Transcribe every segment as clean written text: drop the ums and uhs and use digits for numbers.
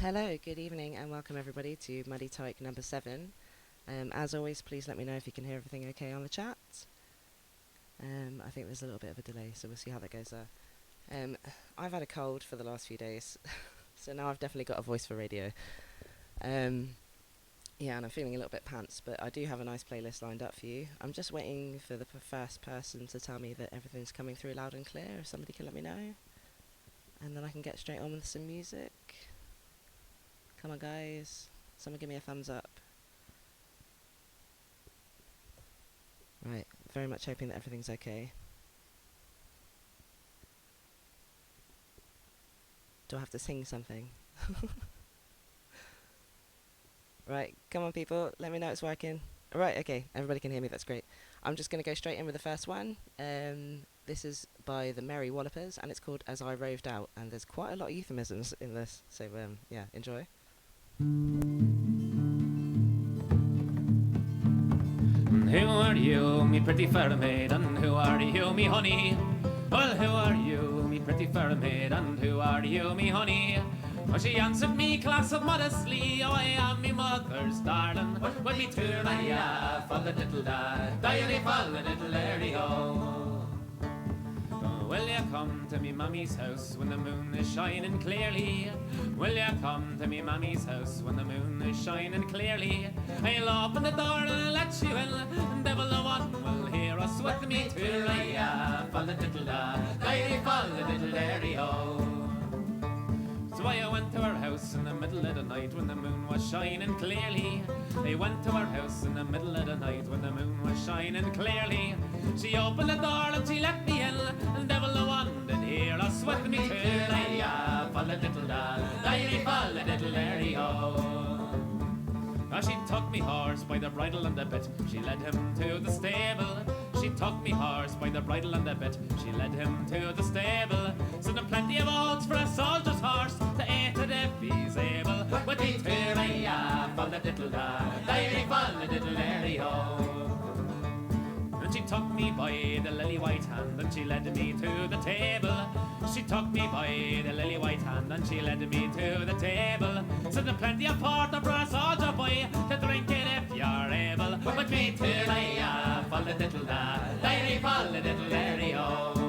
Hello, good evening, and welcome everybody to Muddy Tyke number 7. As always, please let me know if you can hear everything okay on the chat. I think there's a little bit of a delay, so we'll see how that goes there. I've had a cold for the last few days, so now I've definitely got a voice for radio. Yeah, and I'm feeling a little bit pants, but I do have a nice playlist lined up for you. I'm just waiting for the first person to tell me that everything's coming through loud and clear, if somebody can let me know. And then I can get straight on with some music. Come on, guys. Someone give me a thumbs up. Right, very much hoping that everything's okay. Do I have to sing something? Right, come on people, let me know it's working. Right, okay, everybody can hear me, that's great. I'm just going to go straight in with the first one. This is by the Merry Wallopers, and it's called As I Roved Out, and there's quite a lot of euphemisms in this, so yeah, enjoy. Who are you, me pretty fair maid, and who are you, me honey? Well, who are you, me pretty fair maid, and who are you, me honey? Well, she answered me class of modestly, oh, I am me mother's darling. When me turn I fall a little diary fall a little airy, oh. Will you come to me mammy's house when the moon is shining clearly? Will you come to me mammy's house when the moon is shining clearly? I'll open the door and let you in, and devil no one will hear us with me till I fall a little diary fall a little airy, oh. So I went to her house in the middle of the night when the moon was shining clearly. I went to her house in the middle of the night when the moon was shining clearly. She opened the door and she let me in, and devil no one did hear us with me till I fall a little diary fall a little airy, oh. She took me horse by the bridle and the bit, she led him to the stable. She took me horse by the bridle and the bit, she led him to the stable. So there plenty of oats for a soldier's horse to eat it if he's able. With me till I fall a little diary fall a little airy, oh. And she took me by the lily white hand and she led me to the table. She took me by the lily white hand and she led me to the table. So there's plenty of porter for a soldier boy to drink it if you're able. With me till I fall a little diary fall a little airy, oh.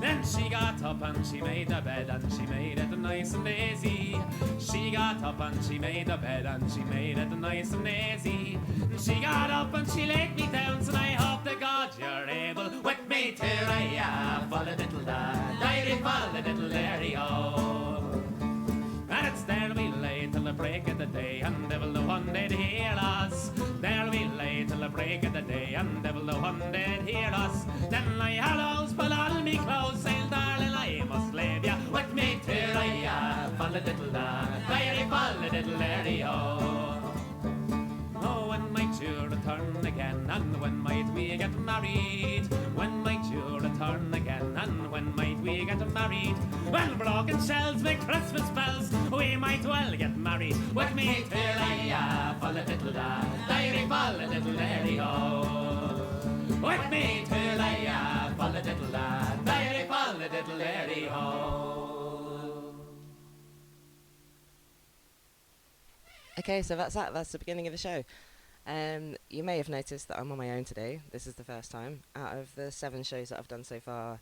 Then she got up and she made a bed and she made it nice and easy. She got up and she made a bed and she made it nice and easy. She got up and she laid me down, so I hope to God you're able with me till I fall a little diary fall a little airy, oh. And it's there we lay till the break of the day, and devil no one did hear us. There we lay till the break of the day, and devil no one did hear us. Then I hallows, pull on me clothes, saying, darling, I must leave ya with me till I fall a little diary fall a little airy, oh. Oh, when might you return again, and when might we get married? When might you return again, and when might we get married? Well, broken shells make Christmas bells, we might well get married. With me till I fall a little diary fall a little airy, oh. With me till I fall a little diary fall a little airy, oh. Okay, so that's that. That's the beginning of the show. You may have noticed that I'm on my own today. This is the first time. Out of the 7 shows that I've done so far,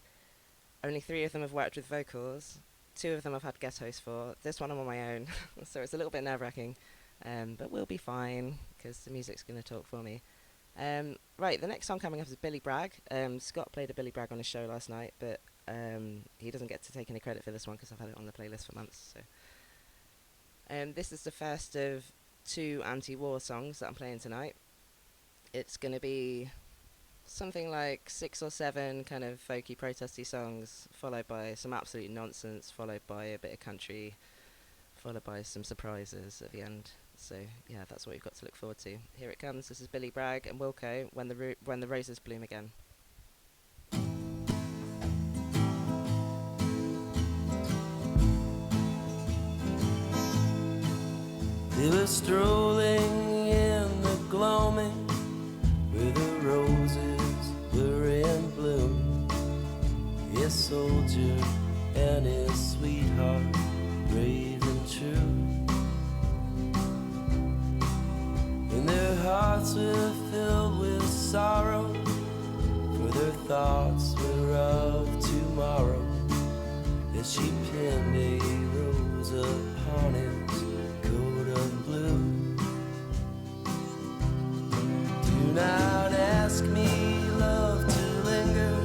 only 3 of them have worked with vocals. 2 of them I've had guest hosts for. This one I'm on my own, so it's a little bit nerve-wracking. But we'll be fine, because the music's going to talk for me. Right, the next song coming up is Billy Bragg. Scott played a Billy Bragg on his show last night, but he doesn't get to take any credit for this one because I've had it on the playlist for months. So. This is the first of 2 anti-war songs that I'm playing tonight. It's going to be something like 6 or 7 kind of folky protesty songs, followed by some absolute nonsense, followed by a bit of country, followed by some surprises at the end. So yeah, that's what you've got to look forward to. Here it comes. This is Billy Bragg and Wilco, When the Roses Bloom Again. They were strolling in the gloaming where the roses were in bloom. His soldier and his sweetheart, brave and true. hearts were filled with sorrow, for their thoughts were of tomorrow, as she pinned a rose upon his coat of blue. Do not ask me, love, to linger,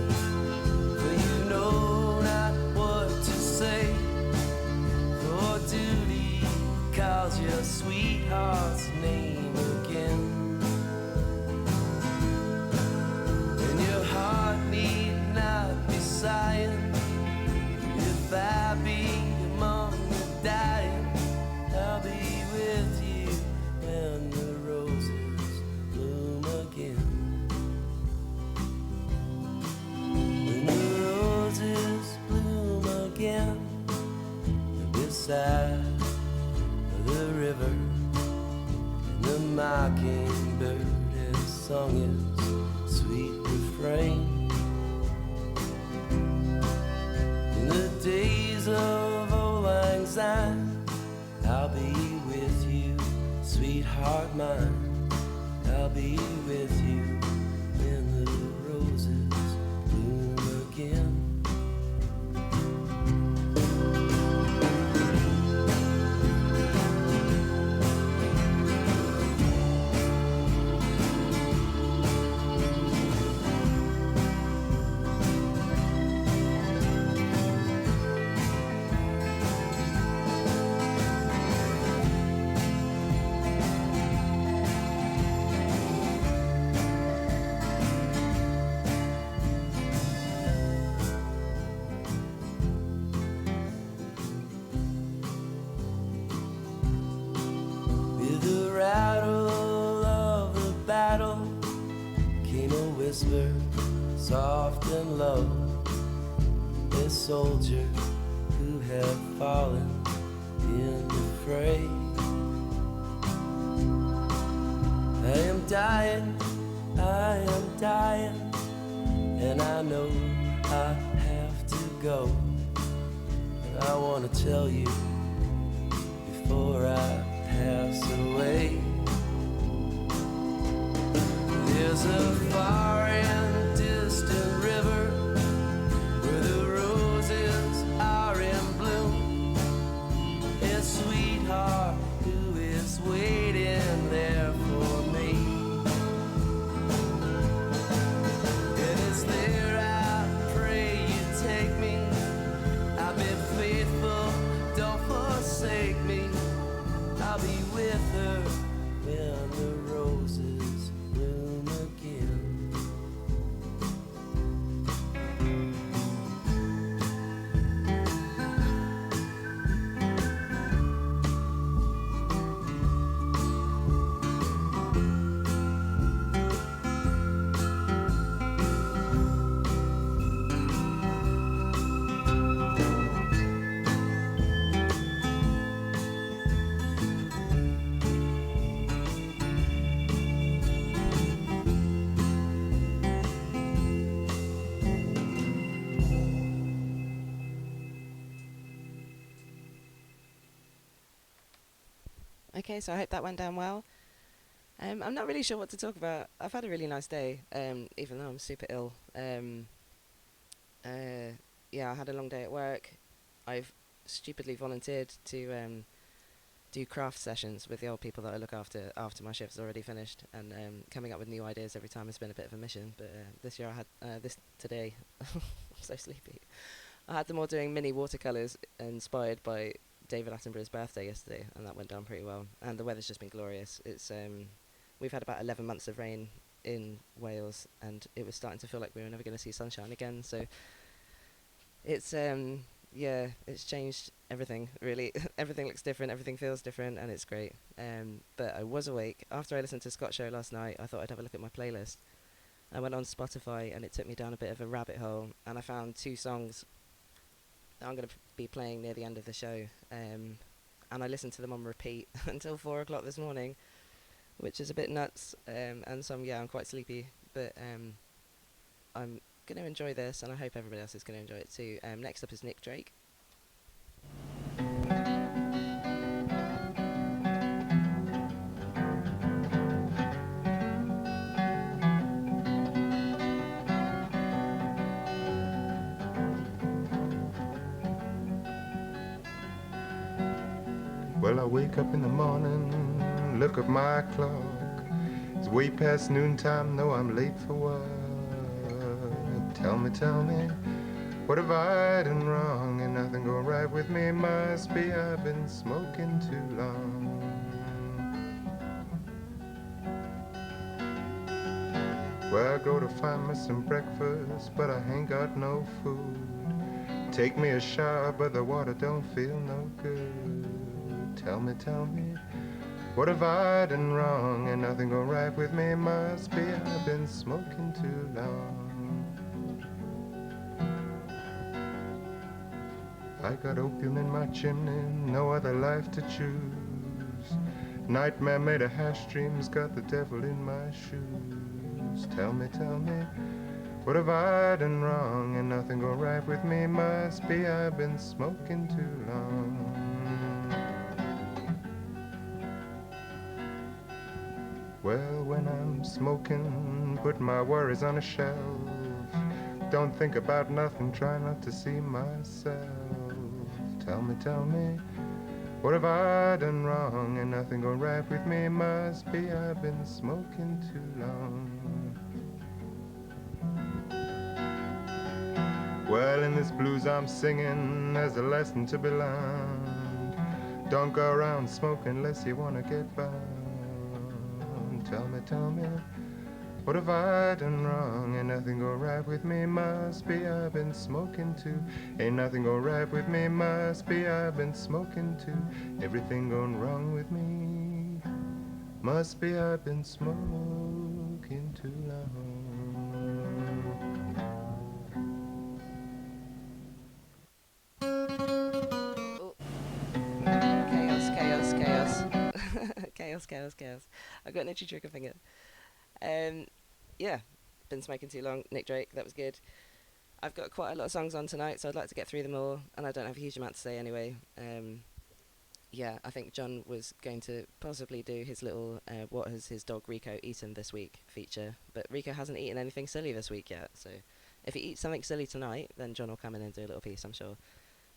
for you know not what to say, for duty calls your sweetheart's name again. And your heart need not be sighing, if I be among the dying, I'll be with you when the roses bloom again. When the roses bloom again beside the river, and the mockingbird has sung its sweet refrain. In the days of old lang syne, I'll be with you, sweetheart mine. I'll be with you when the roses bloom again. With the rattle of the battle came a whisper, soft and low, a soldier who had fallen in the fray. I am dying, and I know I have to go. And I want to tell you before I pass away. There's a far and distant river where the roses are in bloom. A sweetheart who is waiting there for me. And it's there I pray you take me. I've been faithful, don't forsake me. I'll be with her when the roses bloom again. Okay, so I hope that went down well. I'm not really sure what to talk about. I've had a really nice day, even though I'm super ill. Yeah, I had a long day at work. I've stupidly volunteered to do craft sessions with the old people that I look after my shift's already finished, and coming up with new ideas every time has been a bit of a mission. But this year I had today. I'm so sleepy. I had them all doing mini watercolors inspired by David Attenborough's birthday yesterday, and that went down pretty well. And the weather's just been glorious. It's we've had about 11 months of rain in Wales, and it was starting to feel like we were never going to see sunshine again. So it's yeah, it's changed everything really. Everything looks different, everything feels different, and it's great. But I was awake after I listened to Scott's show last night. I thought I'd have a look at my playlist. I went on Spotify, and it took me down a bit of a rabbit hole, and I found 2 songs that I'm going to be playing near the end of the show. And I listened to them on repeat until 4 o'clock this morning, which is a bit nuts. And so I'm quite sleepy, but I'm going to enjoy this, and I hope everybody else is going to enjoy it too. Next up is Nick Drake. Well, I wake up in the morning, look at my clock. It's way past noontime, know I'm late for work. Tell me, what have I done wrong? And nothing go right with me, must be I've been smoking too long. Well, I go to find me some breakfast, but I ain't got no food. Take me a shower, but the water don't feel no good. Tell me, what have I done wrong? And nothing go right with me, must be I've been smoking too long. I got opium in my chimney, no other life to choose. Nightmare made of hash dreams, got the devil in my shoes. Tell me, what have I done wrong? And nothing go right with me, must be I've been smoking too long. Well, when I'm smoking, put my worries on a shelf. Don't think about nothing, try not to see myself. Tell me, what have I done wrong? And nothing go right with me, must be I've been smoking too long. Well, in this blues I'm singing, there's a lesson to be learned. Don't go around smoking unless you wanna get burned. Tell me, what have I done wrong? Ain't nothing go right with me, must be I've been smoking too. Ain't nothing go right with me, must be I've been smoking too. Everything going wrong with me, must be I've been smoking too long. Oh. Chaos. I got an itchy trigger finger. Yeah, been smoking too long. Nick Drake, that was good. I've got quite a lot of songs on tonight, so I'd like to get through them all, and I don't have a huge amount to say anyway. Yeah, I think John was going to possibly do his little what has his dog Rico eaten this week feature, but Rico hasn't eaten anything silly this week yet, so if he eats something silly tonight, then John will come in and do a little piece, I'm sure.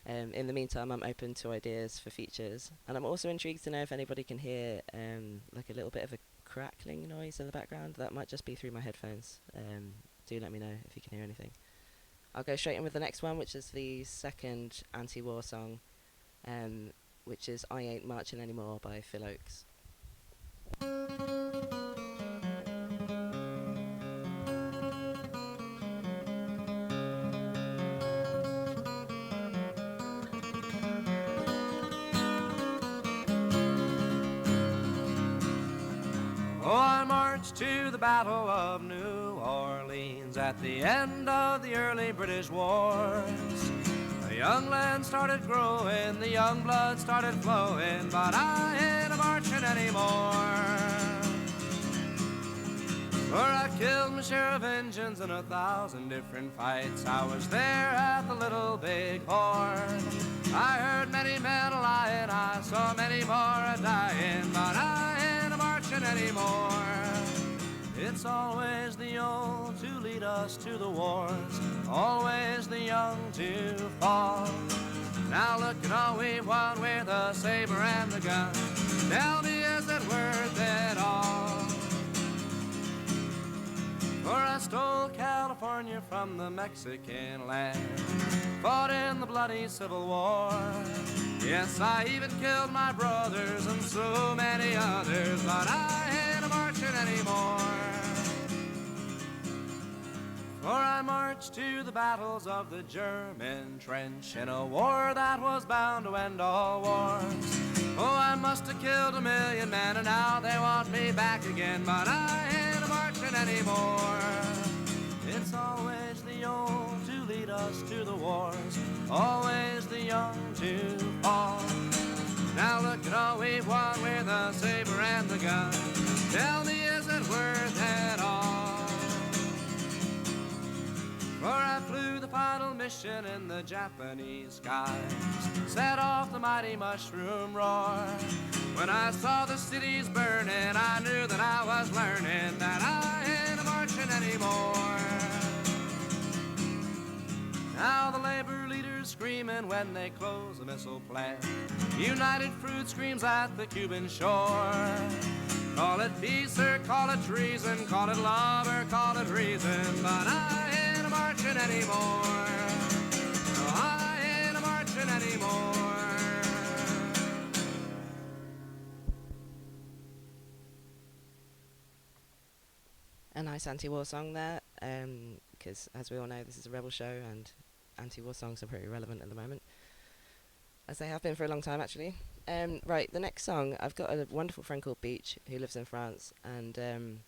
In the meantime, I'm open to ideas for features, and I'm also intrigued to know if anybody can hear like a little bit of a crackling noise in the background. That might just be through my headphones. Do let me know if you can hear anything. I'll go straight in with the next one, which is the second anti-war song, which is I Ain't Marching Anymore by Phil Oakes. Oh, I marched to the Battle of New Orleans at the end of the early British wars. The young land started growing, the young blood started flowing, but I ain't a-marching anymore. For I killed my share of Injuns in 1,000 different fights. I was there at the Little Big Horn. I heard many men a-lying, I saw many more a-dying, but I ain't a-marching anymore. It's always the old to lead us to the wars, always the young to fall. Now look at all we've won with the saber and the gun. Tell me, is it worth it all? For I stole California from the Mexican land, fought in the bloody Civil War. Yes, I even killed my brothers and so many others, but I ain't a-marching anymore. For I marched to the battles of the German trench in a war that was bound to end all wars. Oh, I must have killed 1,000,000 men and now they want me back again, but I ain't a-marching anymore. It's always the old to lead us to the wars, always the young to fall. Now look at all we've won with the saber and the gun. Tell me, is it worth it all? For I flew the final mission in the Japanese skies, set off the mighty mushroom roar. When I saw the cities burning, I knew that I was learning that I ain't a-marching anymore. Now the labor leaders screaming when they close the missile plant. United Fruit screams at the Cuban shore. Call it peace or call it treason, call it love or call it reason, but I ain't marching anymore. No, I ain't marching anymore. A nice anti-war song there, because as we all know, this is a rebel show, and anti-war songs are pretty relevant at the moment, as they have been for a long time, actually. Right, the next song, I've got a wonderful friend called Beach, who lives in France, and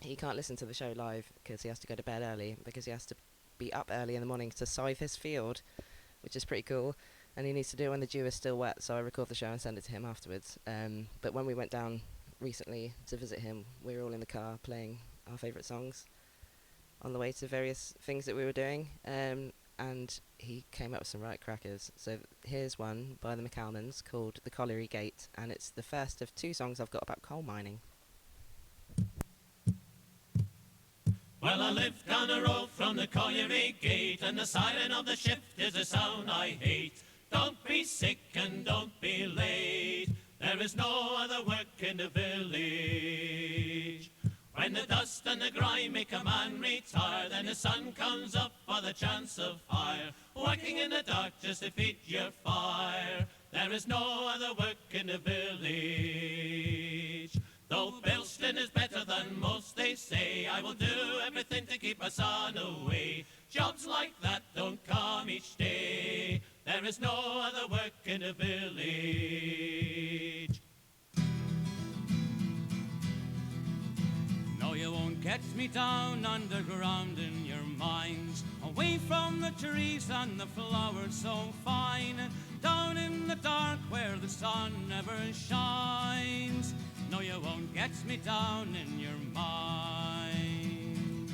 he can't listen to the show live, because he has to go to bed early, because he has to be up early in the morning to scythe his field, which is pretty cool, and he needs to do it when the dew is still wet, so I record the show and send it to him afterwards. But when we went down recently to visit him, we were all in the car playing our favourite songs on the way to various things that we were doing, and he came up with some right crackers. So here's one by the McAlmans called The Colliery Gate, and it's the first of two songs I've got about coal mining. Well, I live down the road from the colliery gate, and the siren of the shift is a sound I hate. Don't be sick and don't be late, there is no other work in the village. When the dust and the grime make a man retire, then the sun comes up for the chance of fire. Working in the dark just to feed your fire, there is no other work in the village. Though Bilston is better than most, they say, I will do everything to keep my son away. Jobs like that don't come each day, there is no other work in the village. No, you won't catch me down underground in your mines, away from the trees and the flowers so fine, down in the dark where the sun never shines. No, you won't catch me down in your mine.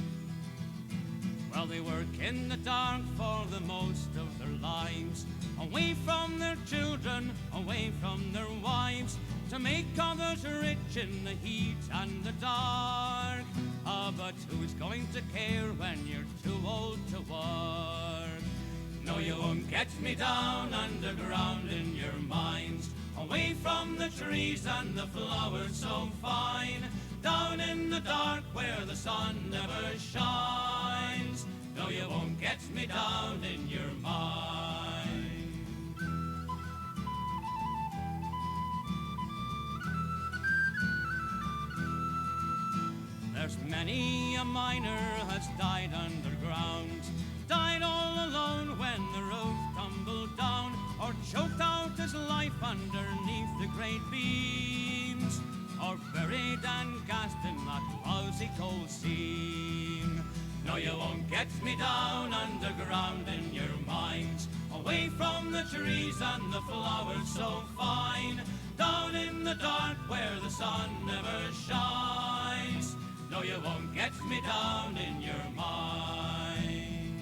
Well, they work in the dark for the most of their lives, away from their children, away from their wives, to make others rich in the heat and the dark. Ah, but who's going to care when you're too old to work? No, you won't catch me down underground in your mines, away from the trees and the flowers so fine, down in the dark where the sun never shines. No, you won't catch me down in your mine. There's many a miner has died underground, died all alone when the roof tumbled down, or choked out his life underneath the great beams, or buried and gassed in that lousy coal seam. No, you won't catch me down underground in your mines, away from the trees and the flowers so fine, down in the dark where the sun never shines. No, you won't catch me down in your mine.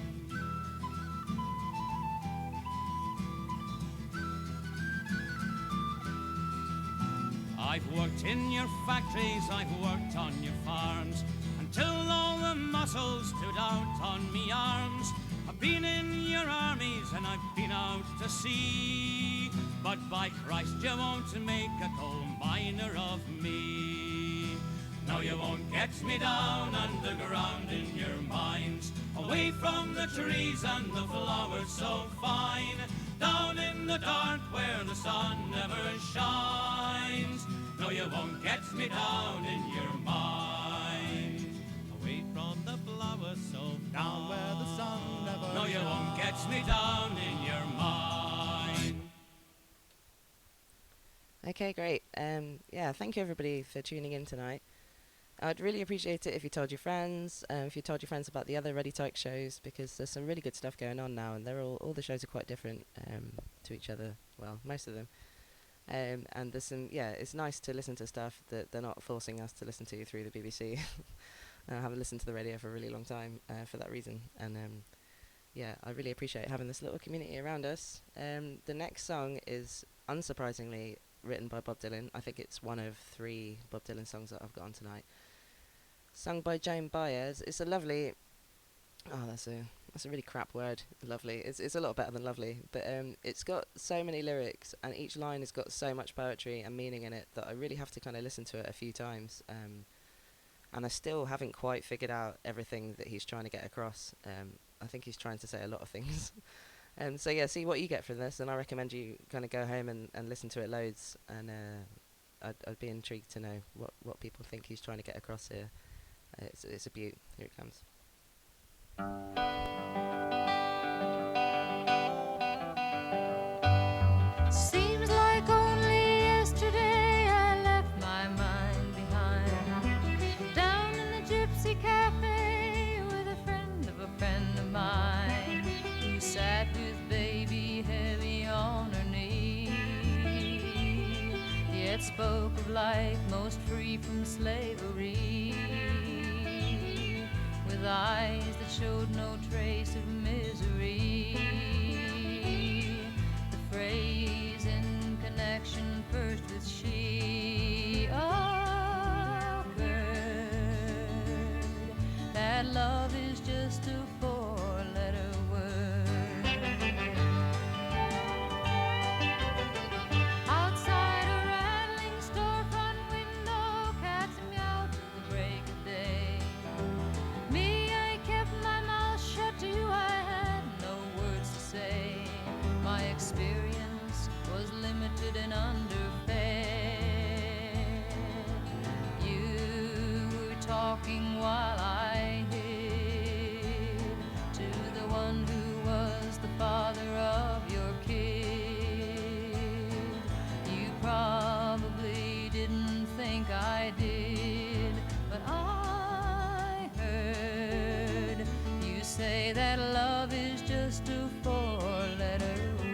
I've worked in your factories, I've worked on your farms, until all the muscles stood out on me arms. I've been in your armies and I've been out to sea, but by Christ you won't make a coal miner of me. No, you won't catch me down underground in your mines, away from the trees and the flowers so fine, down in the dark where the sun never shines. No, you won't catch me down in your mine, away from the flowers so down where the sun never shines. No, you won't catch me down in your mine. Okay, great. Yeah, thank you everybody for tuning in tonight. I'd really appreciate it if you told your friends, if you told your friends about the other Ready Tyke shows, because there's some really good stuff going on now, and they're all the shows are quite different to each other. Well, most of them. And there's some, yeah, it's nice to listen to stuff that they're not forcing us to listen to through the BBC. I haven't listened to the radio for a really long time for that reason, and yeah, I really appreciate having this little community around us. The next song is, unsurprisingly, written by Bob Dylan. I think it's one of 3 Bob Dylan songs that I've got on tonight. Sung by Joan Baez. It's a lovely... Oh, that's a That's a really crap word. Lovely. It's a lot better than lovely, but it's got so many lyrics, and each line has got so much poetry and meaning in it that I really have to kind of listen to it a few times. And I still haven't quite figured out everything that he's trying to get across. I think he's trying to say a lot of things. So yeah, see what you get from this, and I recommend you kind of go home and listen to it loads. And I'd be intrigued to know what people think he's trying to get across here. It's a beaut. Here it comes. Seems like only yesterday I left my mind behind, down in the Gypsy Cafe with a friend of mine, who sat with baby heavy on her knee, yet spoke of life most free from slavery, with eyes that showed no trace of misery. The phrase in connection first with she occurred, that love is just a four-letter word. Outside a rattling storefront window, cats meowed till the break of day. Me, I kept my mouth shut. To you I had no words to say. My experience was limited and underfed. You were talking while I hid to the one who was the father of your kid. You probably didn't think I did, but I heard you say that love is just a four-letter word.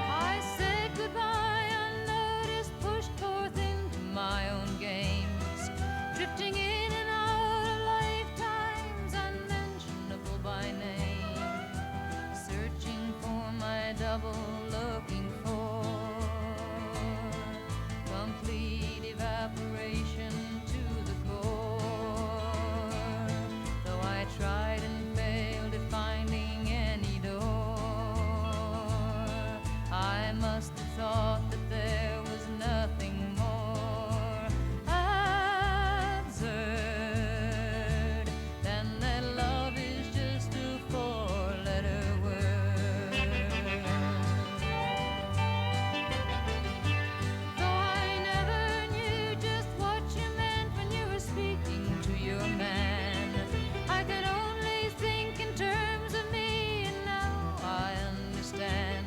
I said goodbye unnoticed, pushed forth into my own games, drifting in and out of lifetimes unmentionable by name, searching for my double, looking for complete evaporation to the core. Though I tried and failed at finding any door, I must have thought that there was nothing more absurd than that love is just a four-letter word. Though I never knew just what you meant when you were speaking to your man, I could only think in terms of me, and now I understand.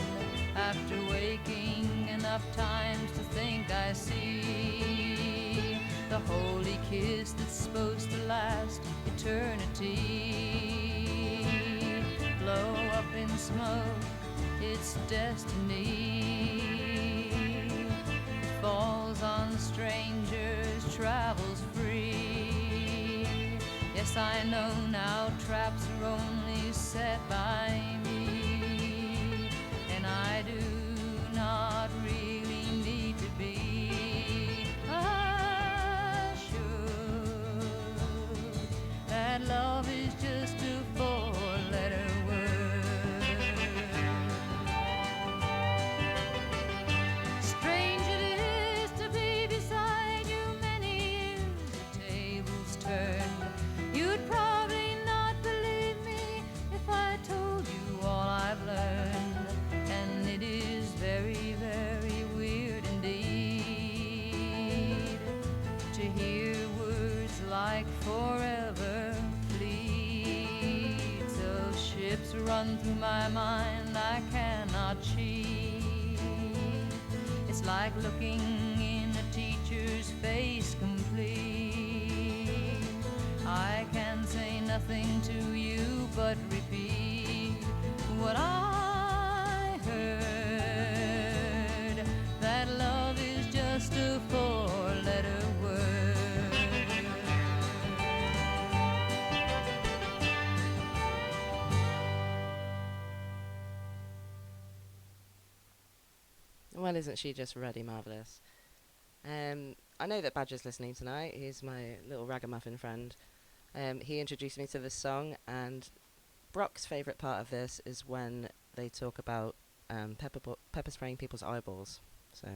After waking enough times to think I see the holy kiss that's supposed to last eternity, blow up in smoke, it's destiny. Falls on strangers, travels free. Yes, I know now traps are only set by me, and I do not really need to be assured that love is just a four-letter word. Strange it is to be beside you many years, the tables turned. You'd probably not believe me if I told you all I've learned, and it is very, very weird indeed to hear words like forever fleet. So ships run through my mind I cannot cheat. It's like looking in a teacher's face complete. I can say nothing to you but repeat what I heard, that love is just a four-letter word. Well, isn't she just really marvellous? I know that Badger's listening tonight. He's my little ragamuffin friend. He introduced me to this song, and Brock's favourite part of this is when they talk about pepper spraying people's eyeballs. So.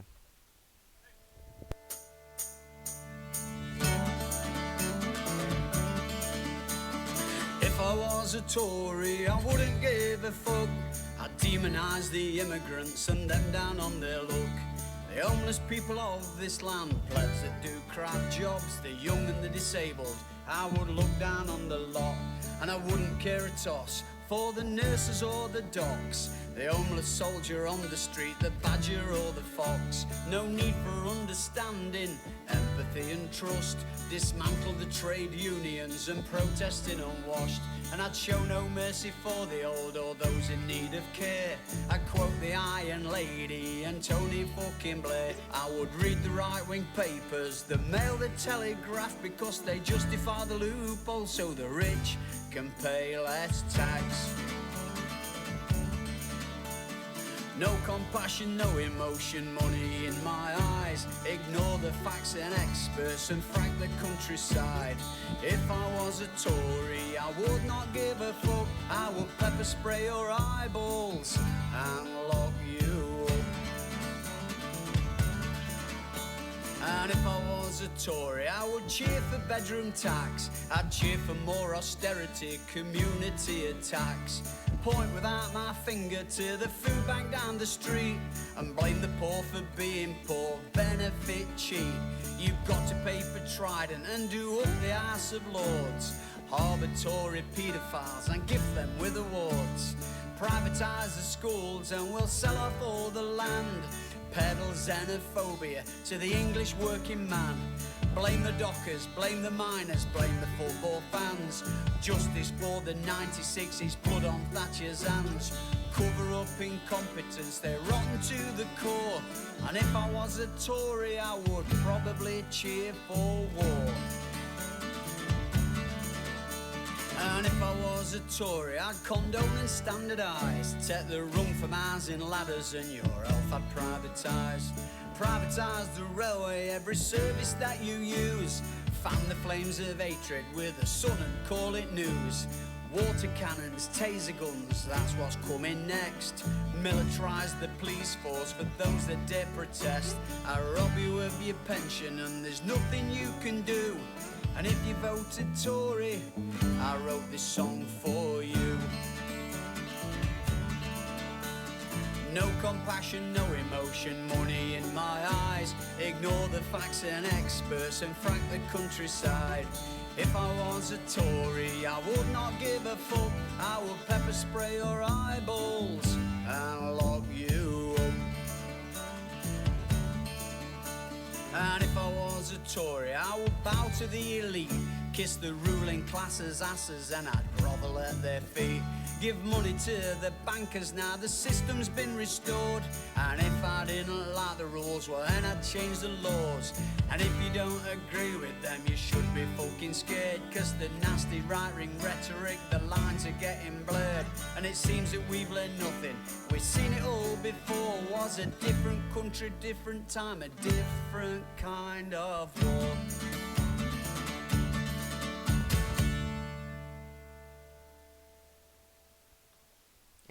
If I was a Tory, I wouldn't give a fuck. I'd demonise the immigrants and them down on their luck. The homeless people of this land, plebs that do crap jobs, the young and the disabled, I would look down on the lot, and I wouldn't care a toss for the nurses or the docs, the homeless soldier on the street, the badger or the fox. No need for understanding, empathy and trust. Dismantle the trade unions and protesting unwashed. And I'd show no mercy for the old or those in need of care. I'd quote the Iron Lady and Tony fucking Blair. I would read the right-wing papers, the Mail, the Telegraph, because they justify the loophole so the rich can pay less tax. No compassion, no emotion, money in my eyes. Ignore the facts and experts and frank the countryside. If I was a Tory, I would not give a fuck. I would pepper spray your eyeballs and lock you up. And if I was a Tory, I would cheer for bedroom tax. I'd cheer for more austerity, community attacks. Point without my finger to the food bank down the street and blame the poor for being poor, benefit cheat. You've got to pay for Trident and do up the House of Lords. Harbour Tory paedophiles and gift them with awards. Privatise the schools and we'll sell off all the land. Peddle xenophobia to the English working man. Blame the dockers, blame the miners, blame the football fans. Justice for the 96's, blood on Thatcher's hands. Cover up incompetence, they're rotten to the core. And if I was a Tory, I would probably cheer for war. And if I was a Tory, I'd condone and standardise. Take the rung from housing ladders and your health I'd privatise. Privatise the railway, every service that you use. Fan the flames of hatred with the sun and call it news. Water cannons, taser guns, that's what's coming next. Militarise the police force for those that dare protest. I rob you of your pension and there's nothing you can do. And if you voted Tory, I wrote this song for you. No compassion, no emotion, money in my eyes. Ignore the facts and experts and frank the countryside. If I was a Tory, I would not give a fuck. I would pepper spray your eyeballs and lock you up. And if I was a Tory, I would bow to the elite, kiss the ruling class's asses and I'd grovel at their feet. Give money to the bankers, now the system's been restored. And if I didn't like the rules, well then I'd change the laws. And if you don't agree with them, you should be fucking scared. Cause the nasty right-wing rhetoric, the lines are getting blurred. And it seems that we've learned nothing, we've seen it all before. Was a different country, different time, a different kind of war.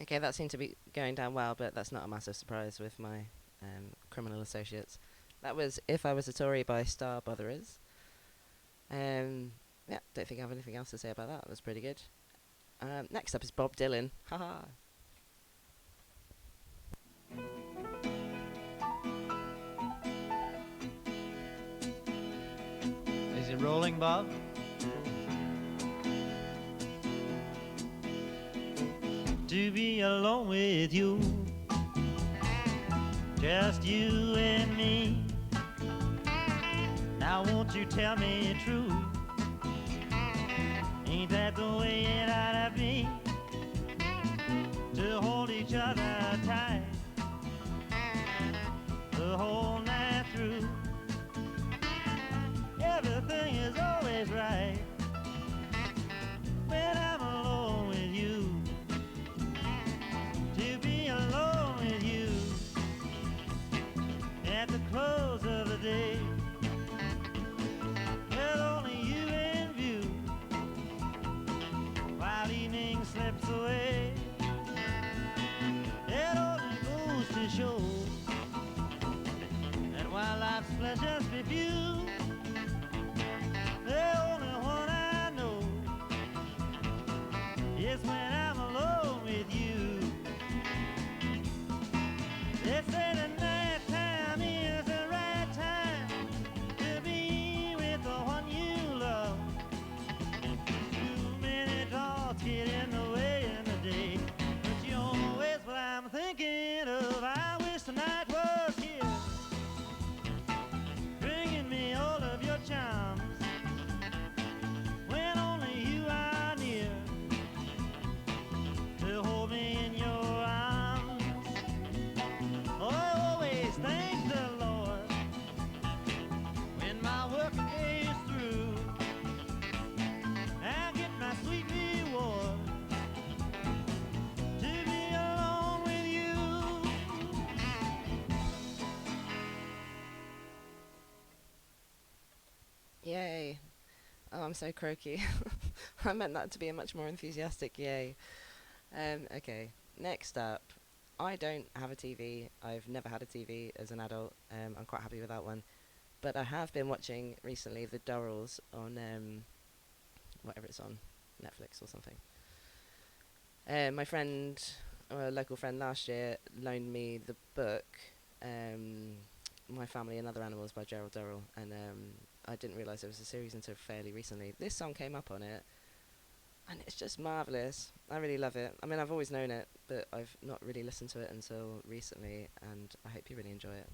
Okay, that seemed to be going down well, but that's not a massive surprise with my criminal associates. That was If I Was a Tory by Star Botherers. Yeah, don't think I have anything else to say about that. That was pretty good. Next up is Bob Dylan. Haha. Is it rolling, Bob? To be alone with you, just you and me. Now won't you tell me true? Ain't that the way it ought to be? To hold each other tight the whole night through. Everything is always right when I'm alone with you. To be alone with you at the close of the day. I'm so croaky. I meant that to be a much more enthusiastic yay. Okay, next up, I don't have a TV. I've never had a TV as an adult. I'm quite happy with that one. But I have been watching recently the Durrells on whatever it's on, Netflix or something. My friend, or a local friend last year, loaned me the book, My Family and Other Animals by Gerald Durrell, and I didn't realise there was a series until fairly recently. This song came up on it, and it's just marvellous. I really love it. I mean, I've always known it, but I've not really listened to it until recently, and I hope you really enjoy it.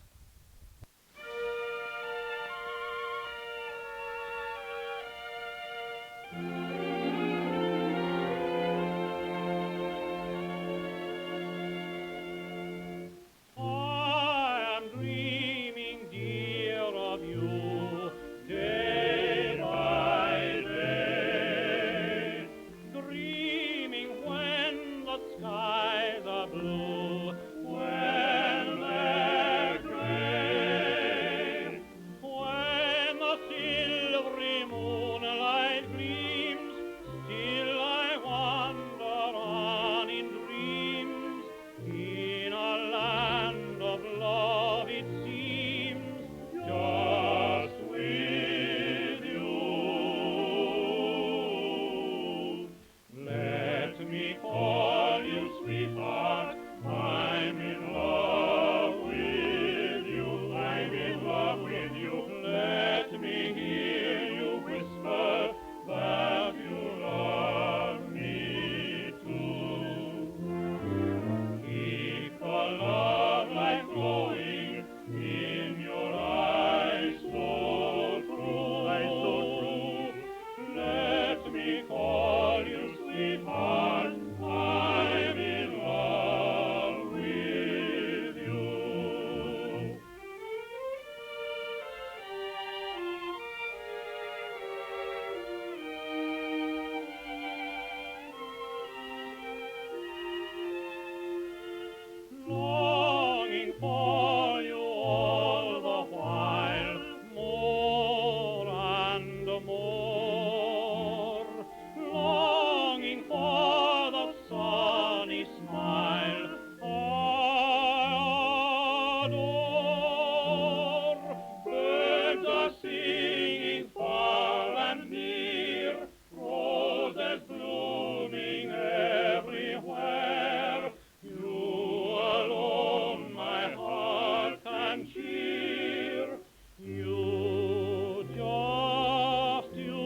I am dreaming, dear, of you, day by day. Dreaming when the skies are blue, when they're gray, when the silvery moonlight gleams. Still I wander on in dreams, in a land of love it seems, just with you. Let me call you sweetheart, I'm in love with you, I'm in love with you. Let me hear you whisper that you love me too. Keep the love light glowing in your eyes so true. Let me call you sweetheart, I'm in love with you. Longing for you all the while, more and more. Longing for the sunny smile I adore. Birds are singing far and near, roses blooming everywhere. You alone my heart can cheer. You, just you.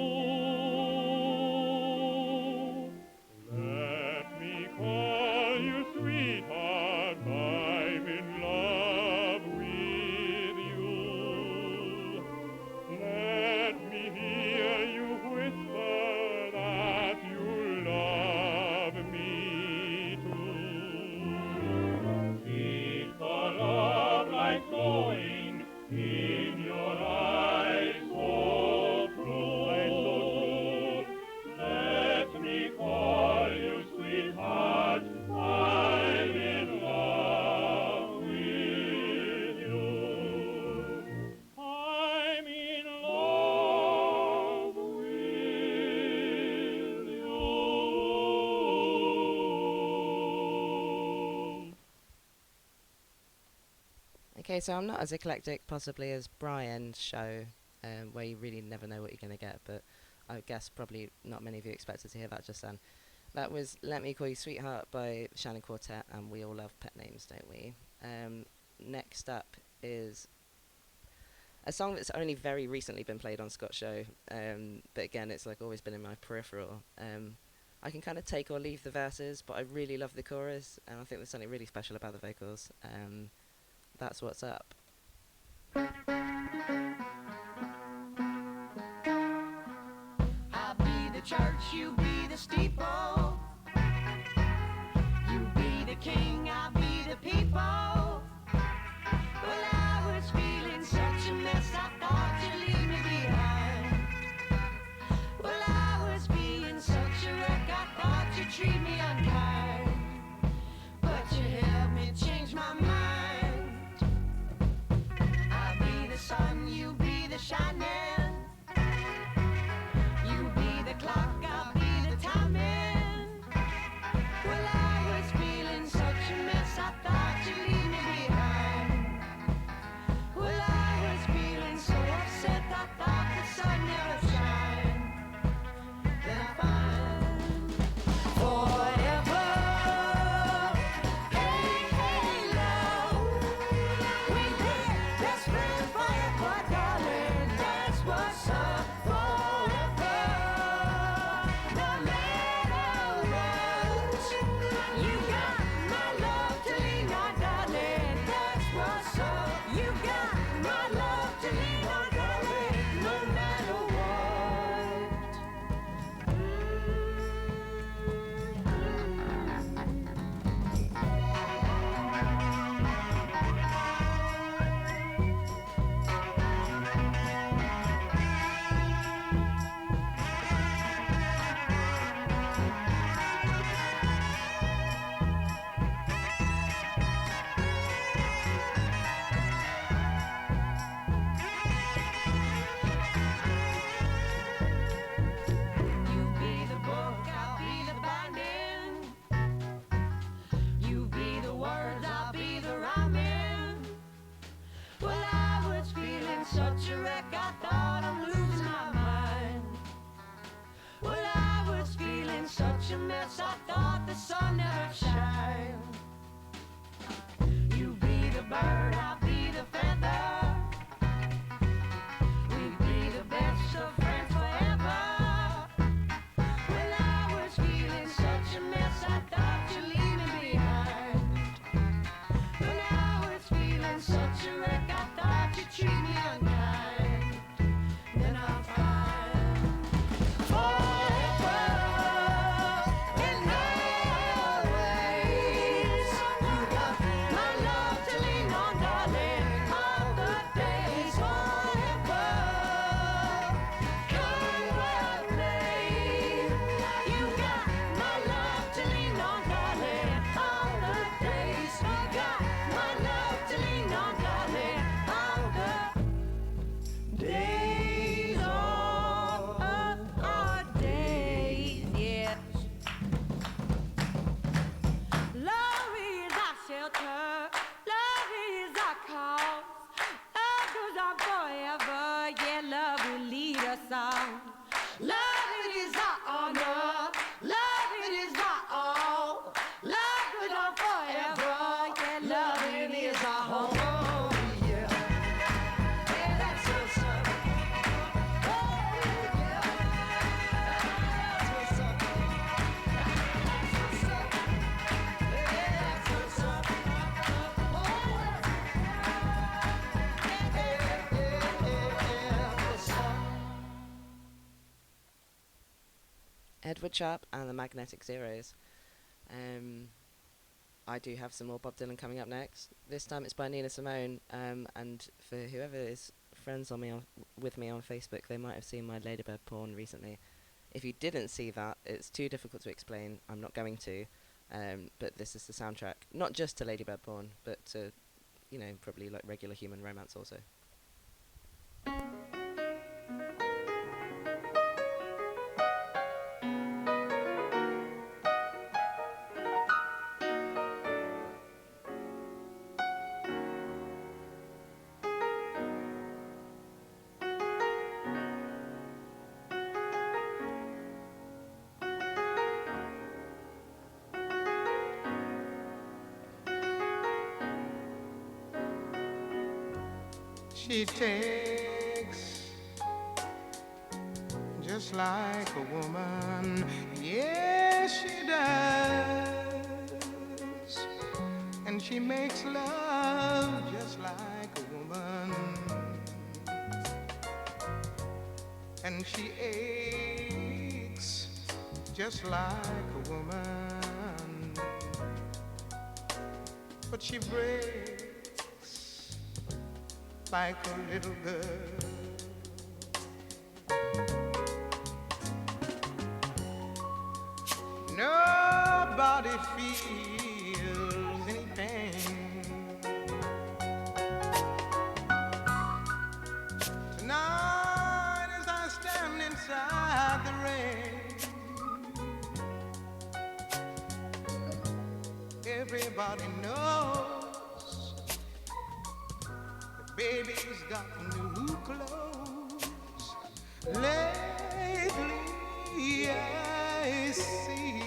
Let me call you sweetheart, I'm in love with you. Let me hear you whisper that you love me too. Keep the love light glowing in your eyes so true. Let me call you sweetheart, I'm in love with you. I'm in love with you. Okay, so I'm not as eclectic possibly as Brian's show, where you really never know what you're going to get, but I guess probably not many of you expected to hear that just then. That was Let Me Call You Sweetheart by Shannon Quartet, and we all love pet names, don't we? Next up is a song that's only very recently been played on Scott's show, but again, it's like always been in my peripheral. I can kind of take or leave the verses, but I really love the chorus, and I think there's something really special about the vocals. That's What's Up. I'll be the church, you be the steeple. You be the king, I'll be the people. Well, I was feeling such a mess, I thought you'd leave me behind. Well, I was being such a wreck, I thought you'd treat me unkind. But you helped me change my mind. I'll be the sun, you be the shining. You Edward Sharpe and the Magnetic Zeros. I do have some more Bob Dylan coming up next. This time it's by Nina Simone, and for whoever is friends with me on Facebook, they might have seen my Ladybird porn recently. If you didn't see that, it's too difficult to explain. I'm not going to, but this is the soundtrack, not just to Ladybird porn, but to, probably like regular human romance also. She takes just like a woman, yes she does, and she makes love just like a woman, and she aches just like a woman, but she breaks like a little girl. Nobody feels any pain. Tonight as I stand inside the rain, everybody knows baby's got new clothes. Lately I see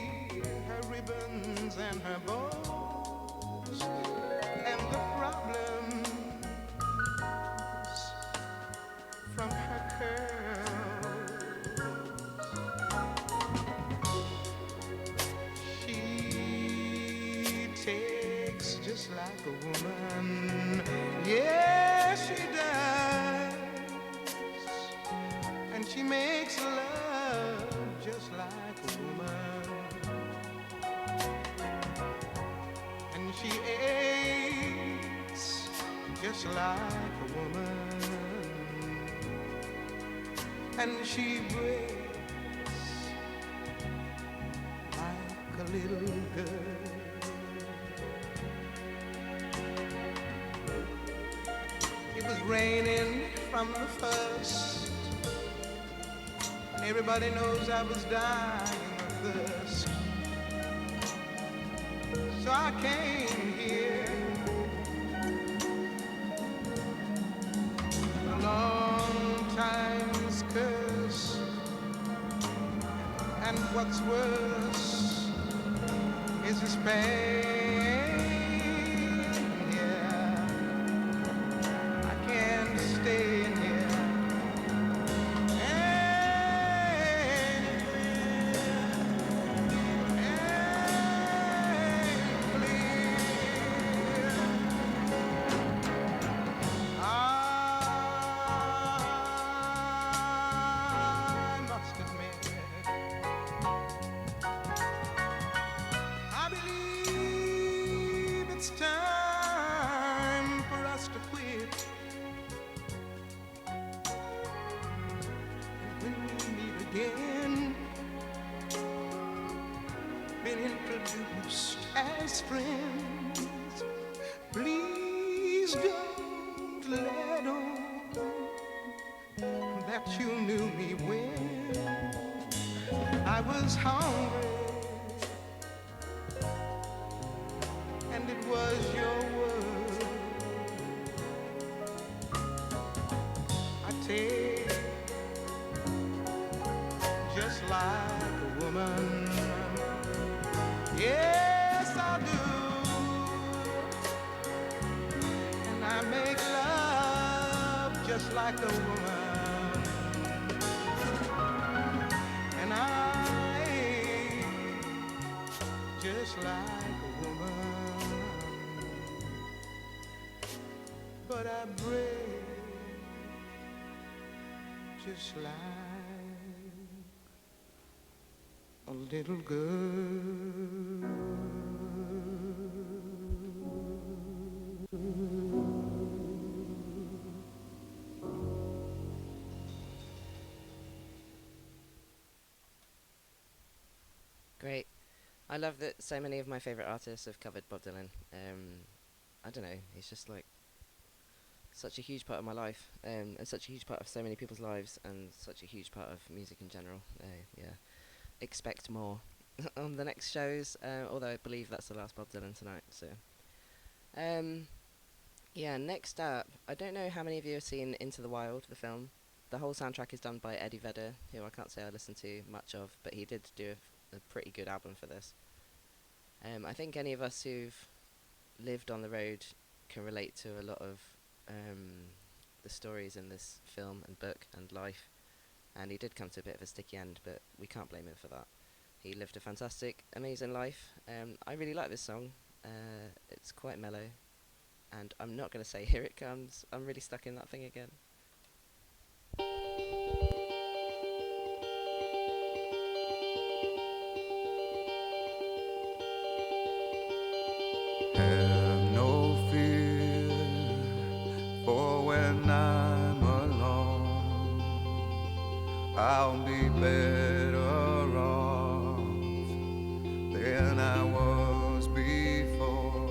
her ribbons and her bows, and the problems from her curls. She takes just like a woman, yes she does, and she makes love just like a woman, and she aches just like a woman, and she breaks like a little girl. It was raining from the first, and everybody knows I was dying of thirst. So I came here, a long time's curse, and what's worse is this pain. Stay in here. I must admit, I believe it's time for us to quit. Again, been introduced as friends. Please don't let on that you knew me when I was hungry, and it was your word. I take just like a woman, yes I do, and I make love just like a woman, and I just like a woman, but I break just like little girl. Great. I love that so many of my favourite artists have covered Bob Dylan. I don't know, he's just like such a huge part of my life, and such a huge part of so many people's lives, and such a huge part of music in general. Yeah, expect more on the next shows. Although I believe that's the last Bob Dylan tonight. So, yeah. Next up, I don't know how many of you have seen Into the Wild, the film. The whole soundtrack is done by Eddie Vedder, who I can't say I listened to much of, but he did do a pretty good album for this. I think any of us who've lived on the road can relate to a lot of the stories in this film and book and life, and he did come to a bit of a sticky end, but we can't blame him for that. He lived a fantastic, amazing life. I really like this song. It's quite mellow, and I'm not going to say Here It Comes. I'm really stuck in that thing again. Have no fear for when I'm alone. I'll be better off than I was before.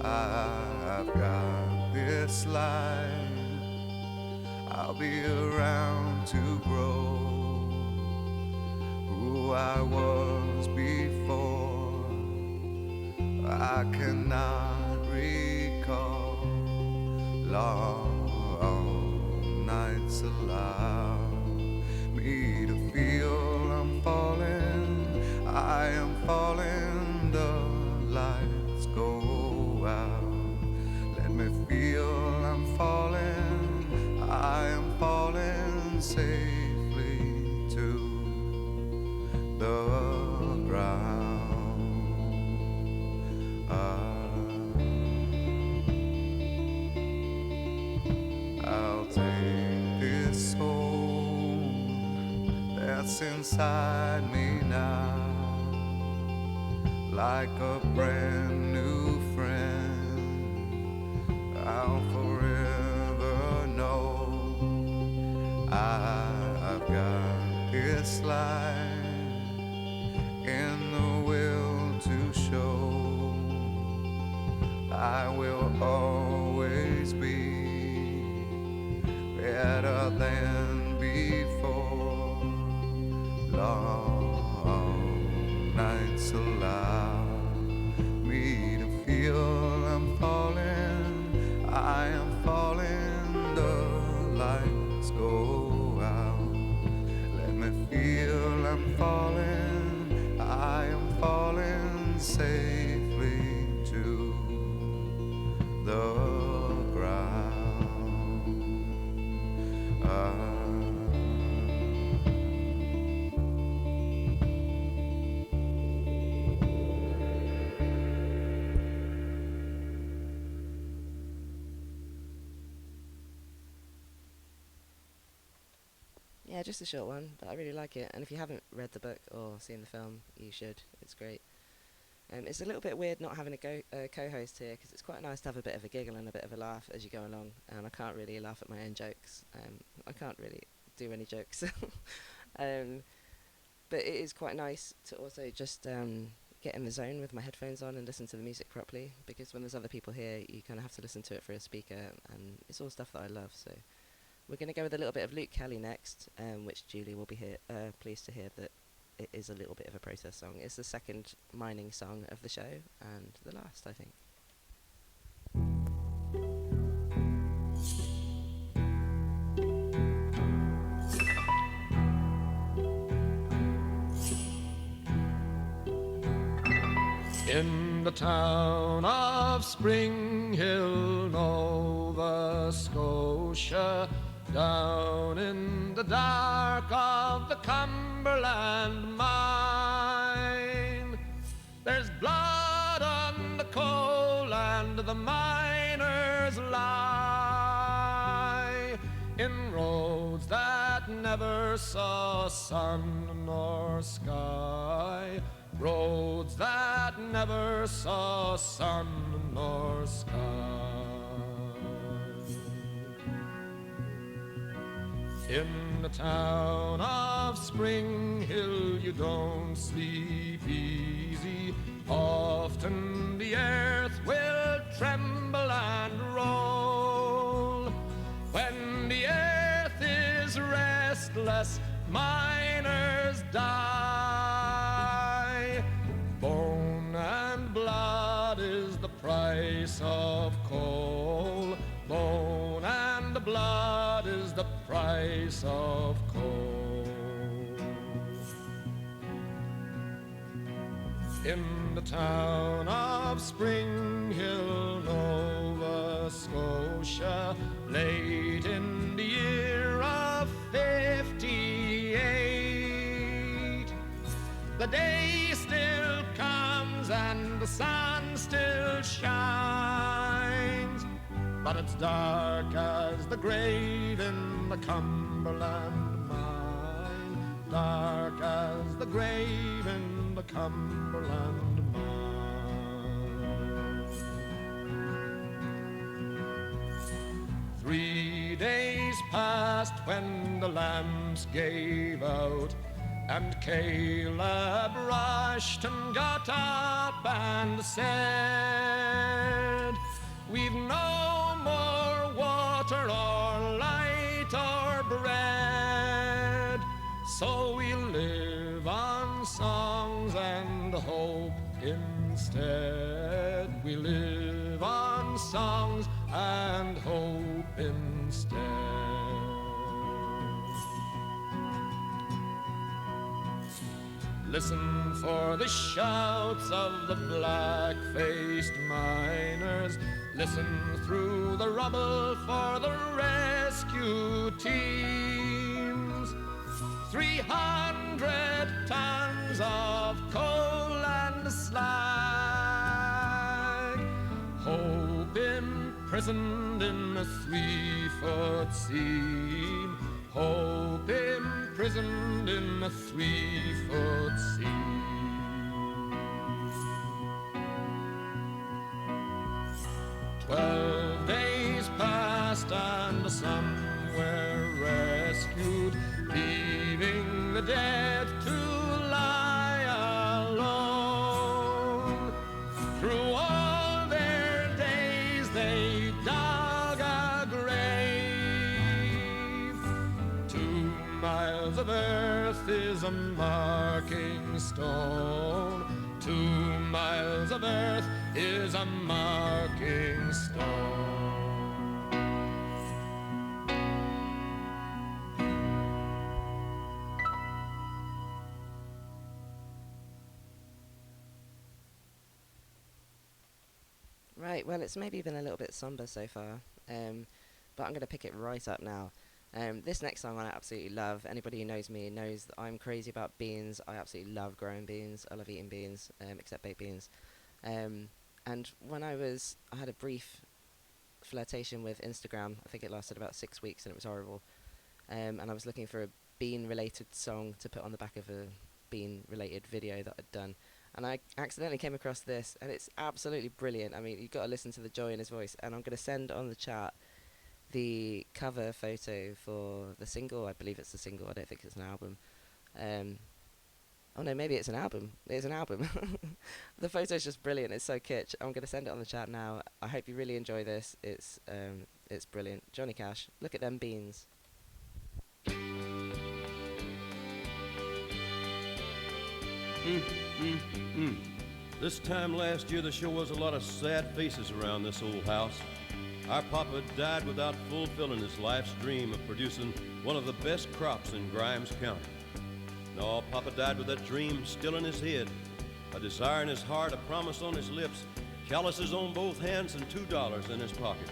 I've got this life. I'll be around to grow who I was before. I cannot recall long nights allow me to feel I'm falling. I am falling, the lights go out. Let me feel I'm falling. I am falling safely to the ground. I'll take this soul that's inside me now, like a brand new friend. I'll forever know I've got this life in the will to show. I will always be better than before. Long nights allow me to feel I'm falling. I am falling, the lights go out. Let me feel I'm falling. I am falling safely to the ground. Yeah, just a short one, but I really like it. And if you haven't read the book or seen the film, you should. It's great. It's a little bit weird not having a co-host here, because it's quite nice to have a bit of a giggle and a bit of a laugh as you go along, and I can't really laugh at my own jokes. I can't really do any jokes. But it is quite nice to also just get in the zone with my headphones on and listen to the music properly, because when there's other people here, you kind of have to listen to it through a speaker, and it's all stuff that I love. So we're going to go with a little bit of Luke Kelly next, which Julie will be pleased to hear that it is a little bit of a protest song. It's the second mining song of the show, and the last, I think. In the town of Spring Hill, Nova Scotia, down in the dark of the Cumberland mine, there's blood on the coal and the miners lie in roads that never saw sun nor sky, roads that never saw sun nor sky. In the town of Spring Hill you don't sleep easy. Often the earth will tremble and roll. When the earth is restless, miners die. Bone and blood is the price of coal. Bone and blood is the price of coal. In the town of Spring Hill, Nova Scotia, late in the year of 58, the day still comes and the sun still shines, but it's dark as the grave in the Cumberland mine, dark as the grave in the Cumberland mine. 3 days passed when the lamps gave out, and Caleb rushed and got up and said, "We've no more water or light or bread, so we'll live on songs and hope instead. We live on songs and hope instead." Listen for the shouts of the black-faced miners. Listen through the rubble for the rescue teams. 300 tons of coal and slag, hope imprisoned in a 3-foot seam, hope imprisoned in a 3-foot seam. 12 days passed and some were rescued, leaving the dead to lie alone. Through all their days they dug a grave. 2 miles of earth is a marking stone. 2 miles of earth is a marking stone. Right, well, it's maybe been a little bit somber so far, but I'm going to pick it right up now. This next song I absolutely love. Anybody who knows me knows that I'm crazy about beans. I absolutely love growing beans. I love eating beans, except baked beans. And when I had a brief flirtation with Instagram. I think it lasted about 6 weeks and it was horrible. And I was looking for a bean-related song to put on the back of a bean-related video that I'd done. And I accidentally came across this, and it's absolutely brilliant. I mean, you've got to listen to the joy in his voice. And I'm going to send on the chat the cover photo for the single. I believe it's the single. I don't think it's an album. Oh no, maybe it's an album. It's an album. The photo's just brilliant. It's so kitsch. I'm going to send it on the chat now. I hope you really enjoy this. It's brilliant. Johnny Cash, look at them beans. This time last year, there sure was a lot of sad faces around this old house. Our papa died without fulfilling his life's dream of producing one of the best crops in Grimes County. No, Papa died with that dream still in his head, a desire in his heart, a promise on his lips, calluses on both hands, and $2 in his pocket.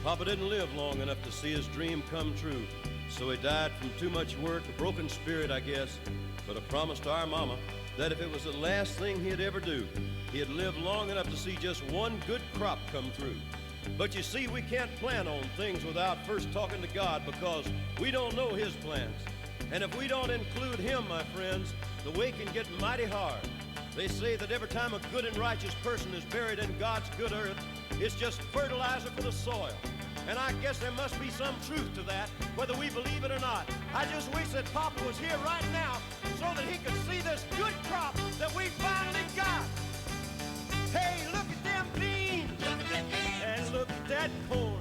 Papa didn't live long enough to see his dream come true, so he died from too much work, a broken spirit, I guess, but a promise to our mama that if it was the last thing he'd ever do, he'd live long enough to see just one good crop come through. But you see, we can't plan on things without first talking to God, because we don't know his plans. And if we don't include him, my friends, the way can get mighty hard. They say that every time a good and righteous person is buried in God's good earth, it's just fertilizer for the soil. And I guess there must be some truth to that, whether we believe it or not. I just wish that Papa was here right now so that he could see this good crop that we finally got. Hey, look at them beans, and look at that corn.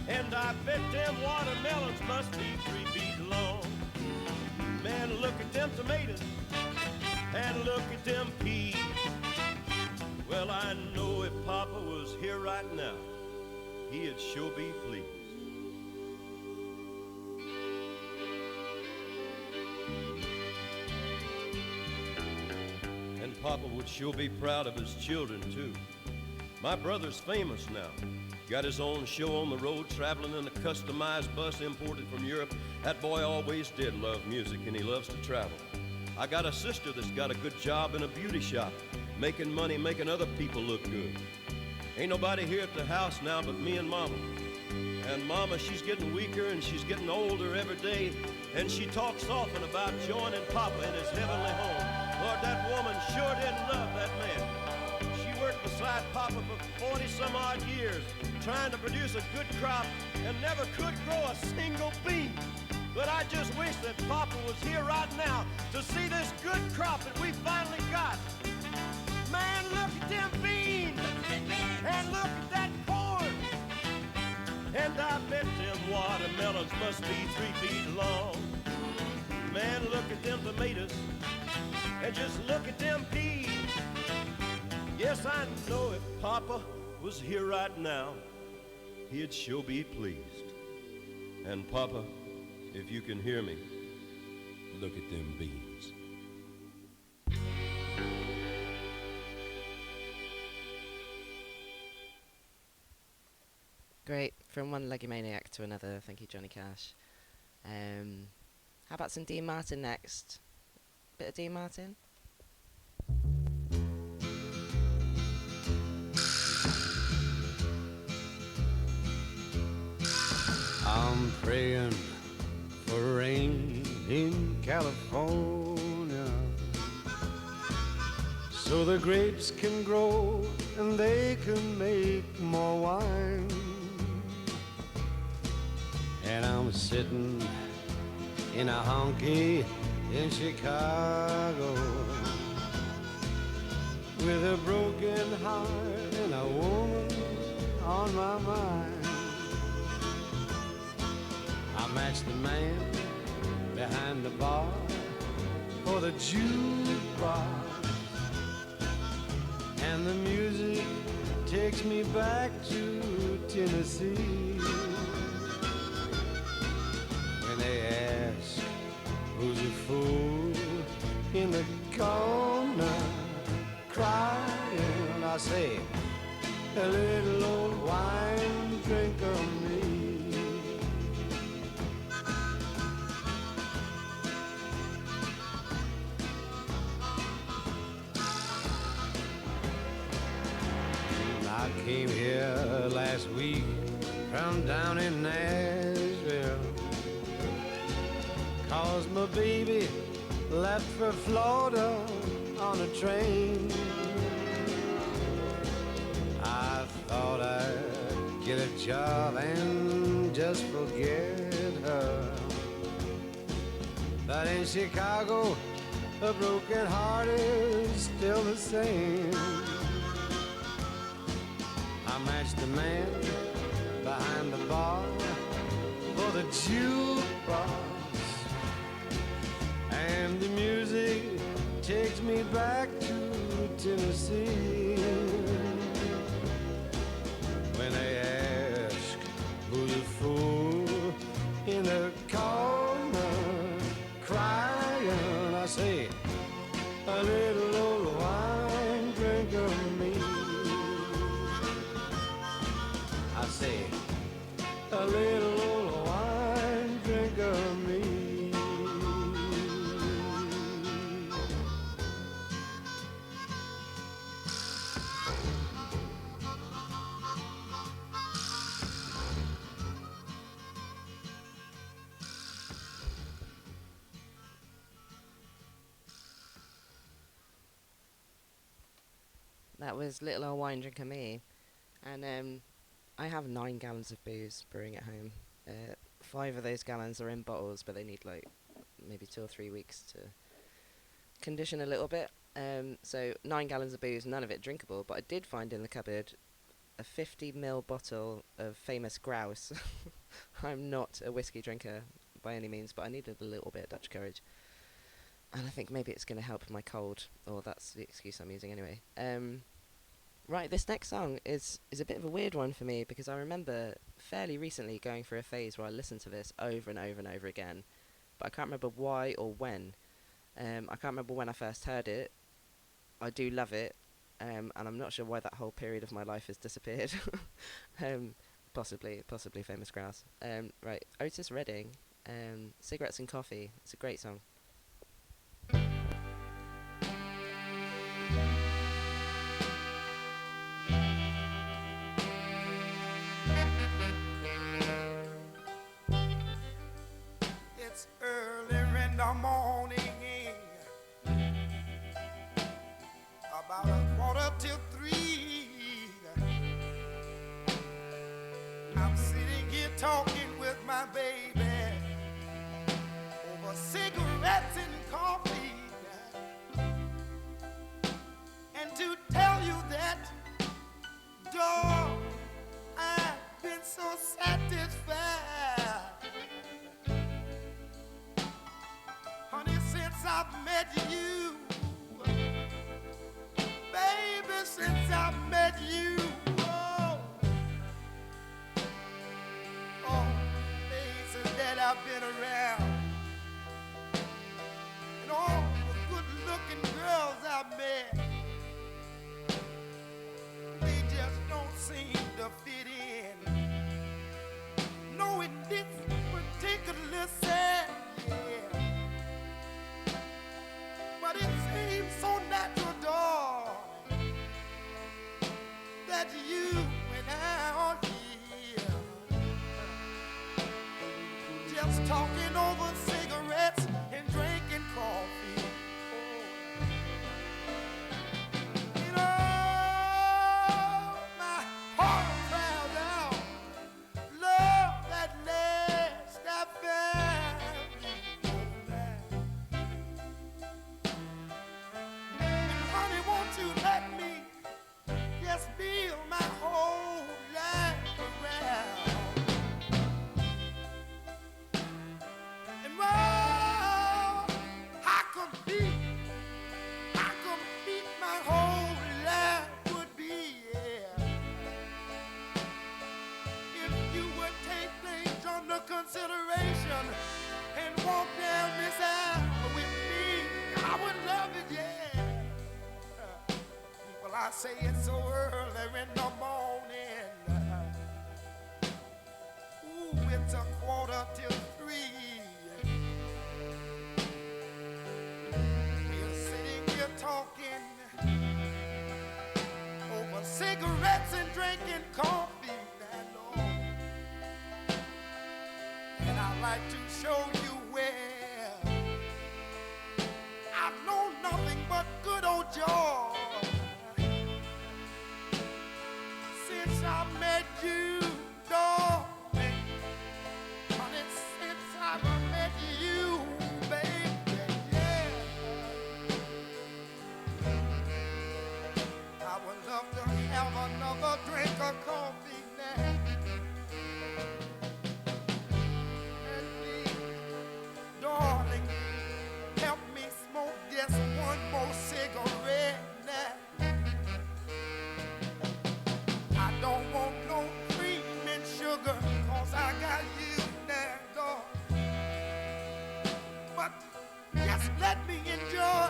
And I bet them watermelons must be 3 feet long. Man, look at them tomatoes, and look at them peas. Well, I know if Papa was here right now, he'd sure be pleased. And Papa would sure be proud of his children, too. My brother's famous now. Got his own show on the road, traveling in a customized bus imported from Europe. That boy always did love music, and he loves to travel. I got a sister that's got a good job in a beauty shop, making money, making other people look good. Ain't nobody here at the house now but me and Mama. And Mama, she's getting weaker and she's getting older every day, and she talks often about joining Papa in his heavenly home. Lord, that woman sure didn't love that man. She worked beside Papa for 40-some-odd years, trying to produce a good crop and never could grow a single bean. But I just wish that Papa was here right now to see this good crop that we finally got. Man, look at them beans, and look at that corn. And I bet them watermelons must be 3 feet long. Man, look at them tomatoes, and just look at them peas. Yes, I know if Papa was here right now, he'd sure be pleased. And Papa, if you can hear me, look at them beans. Great. From one leggy maniac to another. Thank you, Johnny Cash. How about some Dean Martin next? Bit of Dean Martin? I'm praying for rain in California, so the grapes can grow and they can make more wine. And I'm sitting in a honky in Chicago with a broken heart and a woman on my mind. I matched the man behind the bar for the jukebox, and the music takes me back to Tennessee. When they ask who's a fool in the corner crying, I say, a little old wine drinker me. I came here last week from down in Nashville, 'cause my baby left for Florida on a train. I thought I'd get a job and just forget her, but in Chicago a broken heart is still the same. I matched the man behind the bar for the jukebox, and the music takes me back to Tennessee. When they ask who's a fool in the corner crying, I say, a little old wine drinker me. I say, a little old wine drinker me. That was Little Old Wine Drinker Me. And I have 9 gallons of booze brewing at home. 5 of those gallons are in bottles, but they need like maybe 2 or 3 weeks to condition a little bit. So 9 gallons of booze, none of it drinkable, but I did find in the cupboard a 50 ml bottle of famous grouse. I'm not a whiskey drinker by any means, but I needed a little bit of Dutch courage. And I think maybe it's going to help my cold, or that's the excuse I'm using anyway. Right, this next song is a bit of a weird one for me, because I remember fairly recently going through a phase where I listened to this over and over and over again, but I can't remember why or when. I can't remember when I first heard it. I do love it, and I'm not sure why that whole period of my life has disappeared. Possibly famous grouse. Right, Otis Redding, Cigarettes and Coffee. It's a great song. It's early in the morning, about 2:45. I'm sitting here talking with my baby over cigarettes and coffee. And to tell you that, dog, I've been so satisfied. Honey, since I've met you, baby, since I've met you, oh, places that I've been around, and all the good-looking girls I've met, they just don't seem to fit in. No, in this particular set, yeah. But it seems so natural, darling, that you and I are here, just talking over cigarettes and drinking coffee. You know, my heart cries out, love that last I found. Honey, won't you let me just feel my whole life around? And well, I compete my whole life would be, yeah, if you would take things under consideration and walk down this aisle with me. I would love it, yeah. Well, I say it's so early in the morning. Ooh, it's 2:45. We're sitting here talking over cigarettes and drinking coffee, I know. And I'd like to show you where I've known nothing but good old joy. Since I met you, darling, honey, since I met you, baby, yeah. I would love to have another drink of coffee now. And please, darling, help me smoke just one more cigarette now. I don't want no cream and sugar, 'cause I got you now, darling. But just let me enjoy,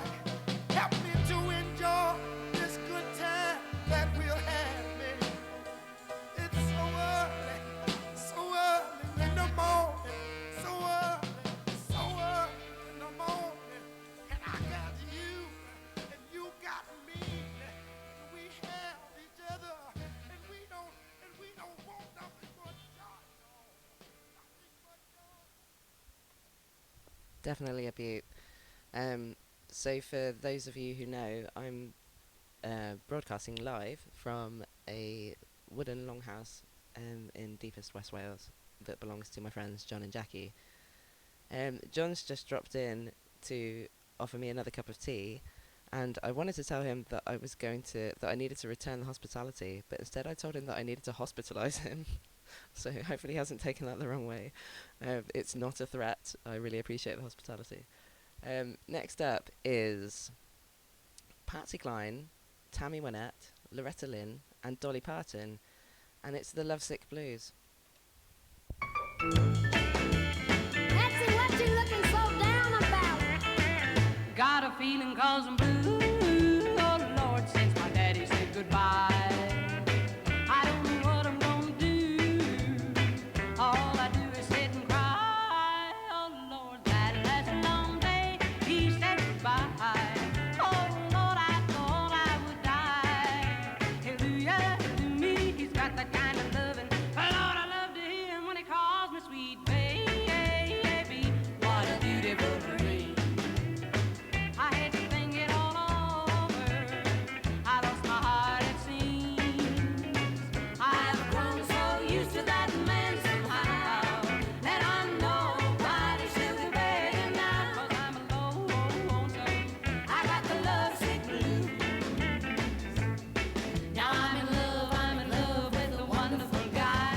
help me to enjoy this good time that we'll have, man. It's so early in the morning, so early in the morning, and I got you, and you got me, and we have each other, and we don't want nothing but joy, nothing but joy. Definitely a beaut. So for those of you who know, I'm broadcasting live from a wooden longhouse in deepest West Wales that belongs to my friends John and Jackie. John's just dropped in to offer me another cup of tea, and I wanted to tell him that I needed to return the hospitality, but instead I told him that I needed to hospitalise him. So hopefully he hasn't taken that the wrong way. It's not a threat. I really appreciate the hospitality. Next up is Patsy Cline, Tammy Wynette, Loretta Lynn, and Dolly Parton, and it's the Lovesick Blues. Patsy, what you looking so down about? Got a feeling 'cause I'm blue. Oh Lord, since my daddy said goodbye. I don't know what I'm gonna do. All I do is sit and cry. Oh Lord, that last long day he said goodbye. Oh Lord, I thought I would die. Hallelujah to me, he's got that kind of loving. Lord, I love to hear him when he calls me sweet baby. What a beautiful dream. I had to think it all over. I lost my heart, it seems. I've grown so used to that man somehow that I know nobody should be better now. 'Cause I'm alone, so I got the lovesick blues. Now I'm in love with a wonderful guy.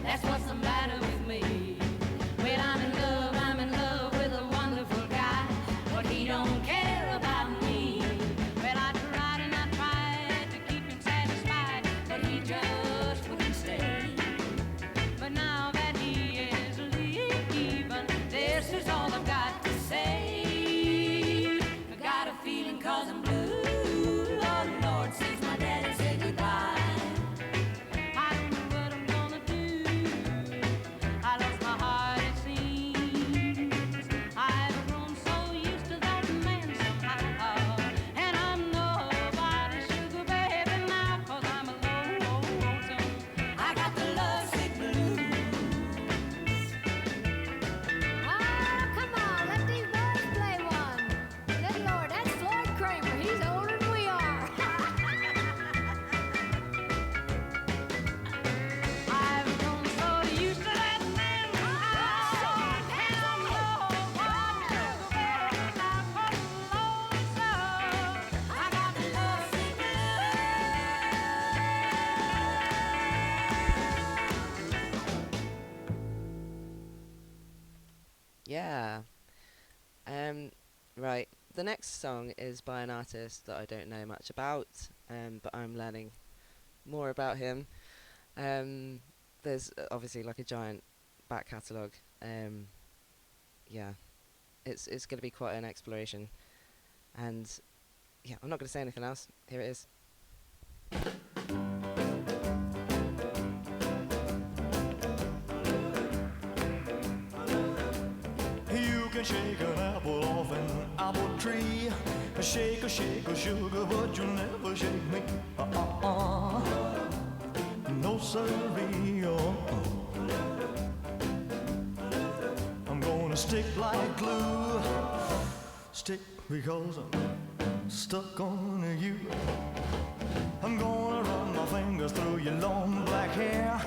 That's what's the matter with me. Well, I'm in love with a wonderful guy, but he don't care about me. Well, I tried and I tried to keep him satisfied, but he just wouldn't stay. But now that he is leaving, this is all I've got to say. I got a feeling 'cause I'm blue. Oh Lord, since my daddy said goodbye. I don't know what I'm gonna do. I lost my heart, it seems. I've grown so used to that man somehow, and I'm nobody's sugar baby now. 'Cause I'm alone, so I got the lovesick blues. Oh, come on, let these boys play one. Good Lord, that's Floyd Kramer. He's older than we are. I've grown so used to that man somehow, and I'm nobody's sugar baby now. 'Cause I'm lonely, so I got the lovesick Yeah. Right. The next song is by an artist that I don't know much about, but I'm learning more about him. There's obviously like a giant back catalogue. Yeah, it's going to be quite an exploration, and yeah, I'm not going to say anything else. Here it is. You can shake an apple off an apple tree. Shake a sugar, but you'll never shake me. No sirree. I'm gonna stick like glue. Stick because I'm stuck on you. I'm gonna run my fingers through your long black hair,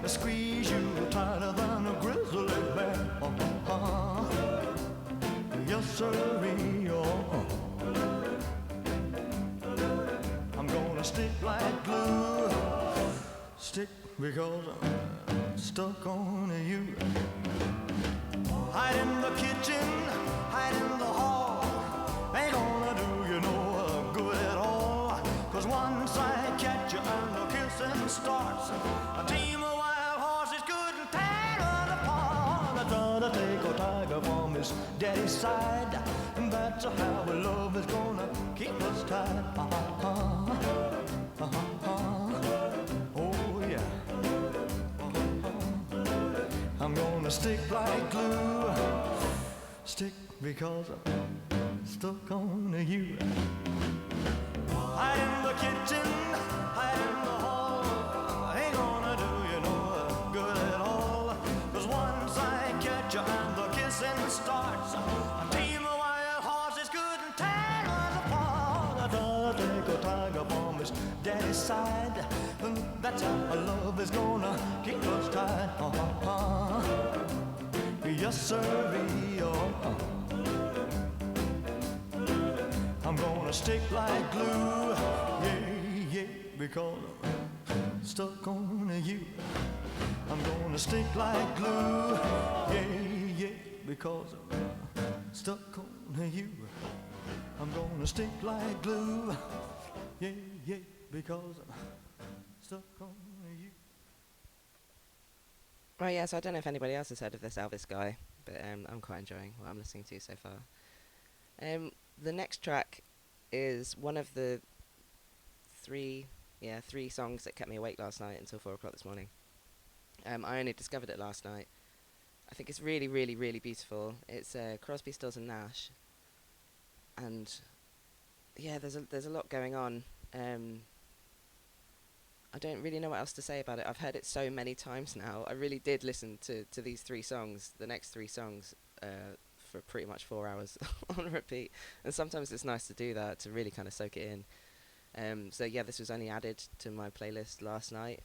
squeeze you tighter than a grizzly bear. Yes, sirree. I'm gonna stick like glue. Stick because I'm stuck on you. Hide in the kitchen, hide in the hall. Ain't gonna do you no good at all. 'Cause once I catch you and the kissing starts, a team of wild horses couldn't tear us apart. I try to take a tiger from his daddy's side, and that's how love is gonna keep us tied. Oh yeah. I'm gonna stick like glue. Stick because I'm stuck on you. Hide in the kitchen, hide in the hall. Ain't gonna do you no good at all. 'Cause once I catch you and the kissing starts, a team of wild horses couldn't tear us apart. I try to take a tiger is gonna keep us tight. Yes, sirree. I'm gonna stick like glue. Yeah, yeah, because I'm stuck on you. I'm gonna stick like glue. Yeah, yeah, because I'm stuck on you. I'm gonna stick like glue. Yeah, yeah, because I'm stuck on you. Right, yeah, so I don't know if anybody else has heard of this Elvis guy, but I'm quite enjoying what I'm listening to so far. The next track is one of the three songs that kept me awake last night until 4 o'clock this morning. I only discovered it last night. I think it's really, really, really beautiful. It's Crosby, Stills and Nash, and yeah, there's a lot going on. I don't really know what else to say about it. I've heard it so many times now. I really did listen to these three songs, the next three songs, for pretty much 4 hours on repeat. And sometimes it's nice to do that, to really kind of soak it in. So yeah, this was only added to my playlist last night.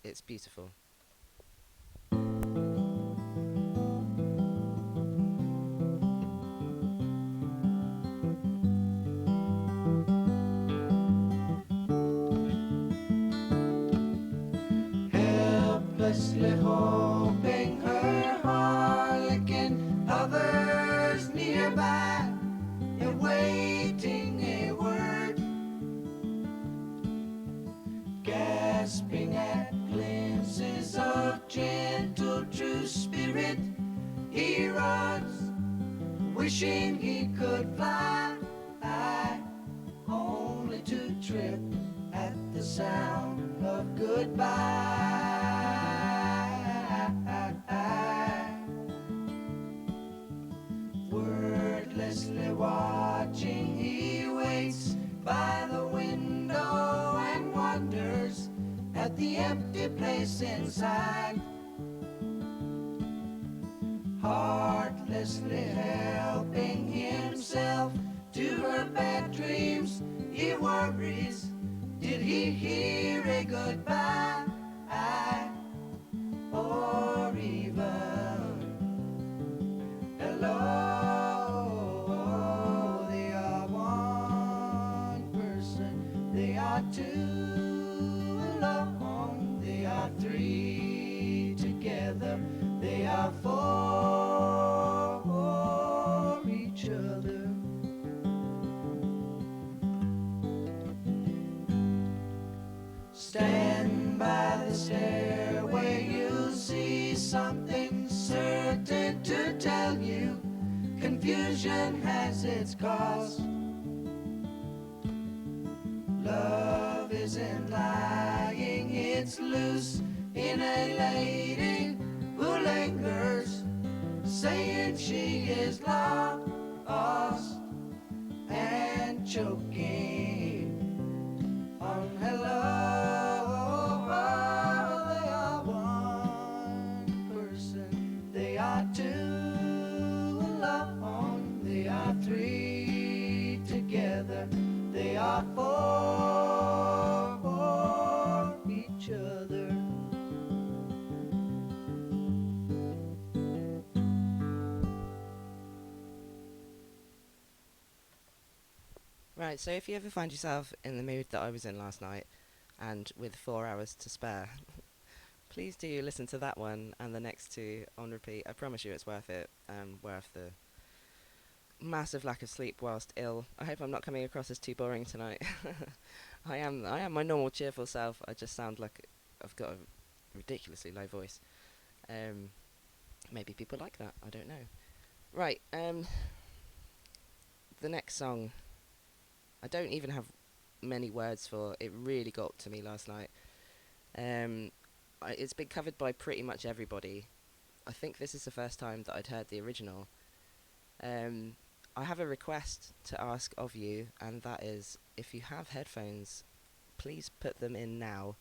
It's beautiful. Helplessly hoping her harlequin hovers nearby, awaiting a word, gasping at glimpses of gentle true spirit. He runs, wishing he could fly, only to trip at the sound of goodbye. Wordlessly watching, he waits by the window and wonders at the empty place inside. Heartlessly helping himself to her bad dreams, he worries, did he hear a goodbye? Or even hello? They are one person, they are two alone, they are three together, they are four for each other. Stand by the stairway, you'll see something certain to tell you. Confusion has its cause. Love isn't lying, it's loose in a lady who lingers, saying she is lost and choking on hello. They are one person, they are two alone, they are three together, they are four for each other. Right, so if you ever find yourself in the mood that I was in last night, and with 4 hours to spare, please do listen to that one and the next two on repeat. I promise you it's worth it, worth the massive lack of sleep whilst ill. I hope I'm not coming across as too boring tonight. I am my normal cheerful self. I just sound like I've got a ridiculously low voice. Maybe people like that, I don't know. Right, the next song I don't even have many words for. It really got to me last night. It's been covered by pretty much everybody. I think this is the first time that I'd heard the original. I have a request to ask of you, and that is, if you have headphones, please put them in now,